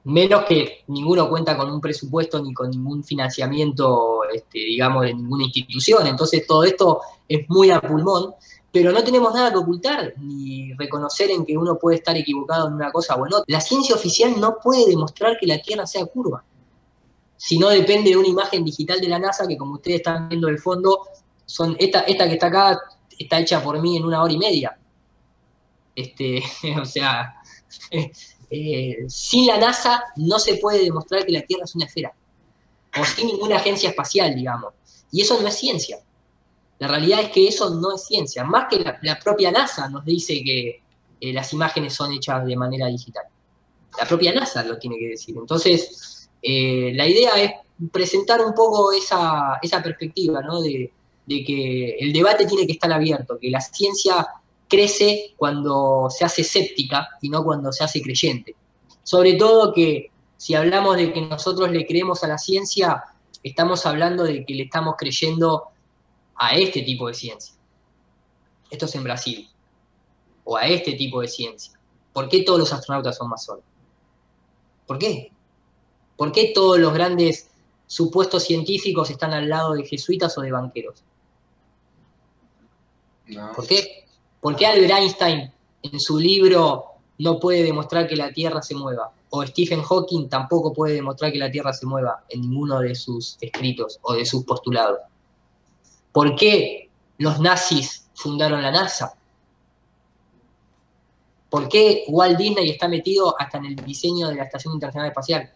A: Menos que ninguno cuenta con un presupuesto ni con ningún financiamiento, digamos, de ninguna institución. Entonces todo esto es muy a pulmón, pero no tenemos nada que ocultar, ni reconocer en que uno puede estar equivocado en una cosa o en otra. La ciencia oficial no puede demostrar que la Tierra sea curva. Si no, depende de una imagen digital de la NASA, que como ustedes están viendo el fondo, esta que está acá está hecha por mí en 1 hora y media. O sea, sin la NASA no se puede demostrar que la Tierra es una esfera, o sin ninguna agencia espacial, digamos. Y eso no es ciencia. La realidad es que eso no es ciencia. Más que la propia NASA nos dice que las imágenes son hechas de manera digital. La propia NASA lo tiene que decir. Entonces, la idea es presentar un poco esa perspectiva, ¿no? De que el debate tiene que estar abierto, que la ciencia crece cuando se hace escéptica y no cuando se hace creyente. Sobre todo que si hablamos de que nosotros le creemos a la ciencia, estamos hablando de que le estamos creyendo a este tipo de ciencia. Esto es en Brasil. O a este tipo de ciencia. ¿Por qué todos los astronautas son masones? ¿Por qué? ¿Por qué todos los grandes supuestos científicos están al lado de jesuitas o de banqueros?
C: No.
A: ¿Por qué? ¿Por qué Albert Einstein en su libro no puede demostrar que la Tierra se mueva? O Stephen Hawking tampoco puede demostrar que la Tierra se mueva en ninguno de sus escritos o de sus postulados. ¿Por qué los nazis fundaron la NASA? ¿Por qué Walt Disney está metido hasta en el diseño de la Estación Internacional Espacial?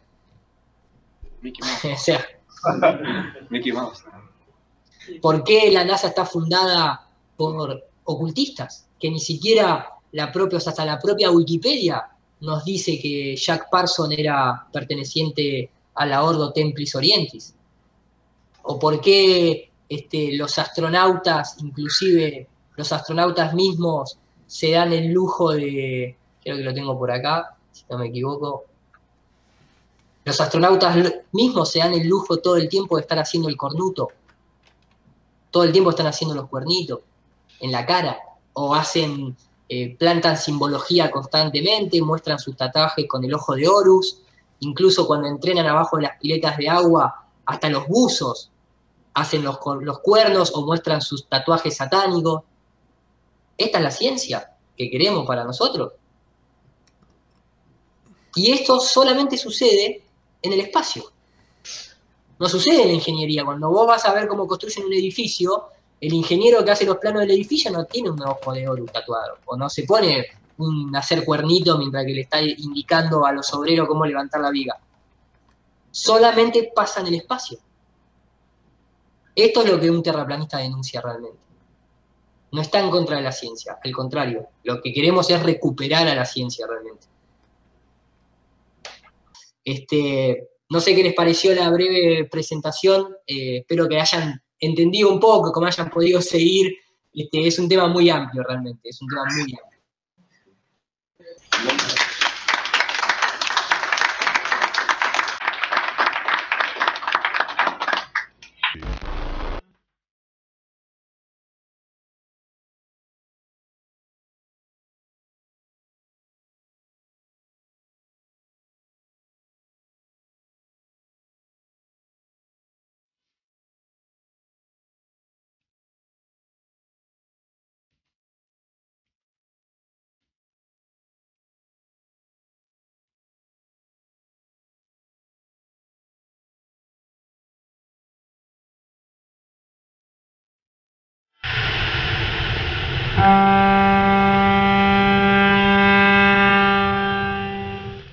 C: Mickey Mouse.
A: O sea,
C: Mickey Mouse.
A: ¿por qué la NASA está fundada por ocultistas? Que ni siquiera hasta la propia Wikipedia nos dice que Jack Parson era perteneciente a la Ordo Templis Orientis. ¿O por qué los astronautas, inclusive los astronautas mismos, se dan el lujo de, creo que lo tengo por acá, si no me equivoco, los astronautas mismos se dan el lujo todo el tiempo de estar haciendo el cornuto, todo el tiempo están haciendo los cuernitos en la cara, o plantan simbología constantemente, muestran sus tatuajes con el ojo de Horus, incluso cuando entrenan abajo de las piletas de agua, hasta los buzos hacen los cuernos o muestran sus tatuajes satánicos. Esta es la ciencia que queremos para nosotros. Y esto solamente sucede en el espacio. No sucede en la ingeniería. Cuando vos vas a ver cómo construyen un edificio, el ingeniero que hace los planos del edificio no tiene un ojo de oro tatuado, o no se pone a hacer cuernito mientras que le está indicando a los obreros cómo levantar la viga. Solamente pasa en el espacio. Esto es lo que un terraplanista denuncia realmente. No está en contra de la ciencia, al contrario, lo que queremos es recuperar a la ciencia realmente. No sé qué les pareció la breve presentación, espero que hayan entendido un poco, que me hayan podido seguir. Es un tema muy amplio realmente, es un tema muy amplio.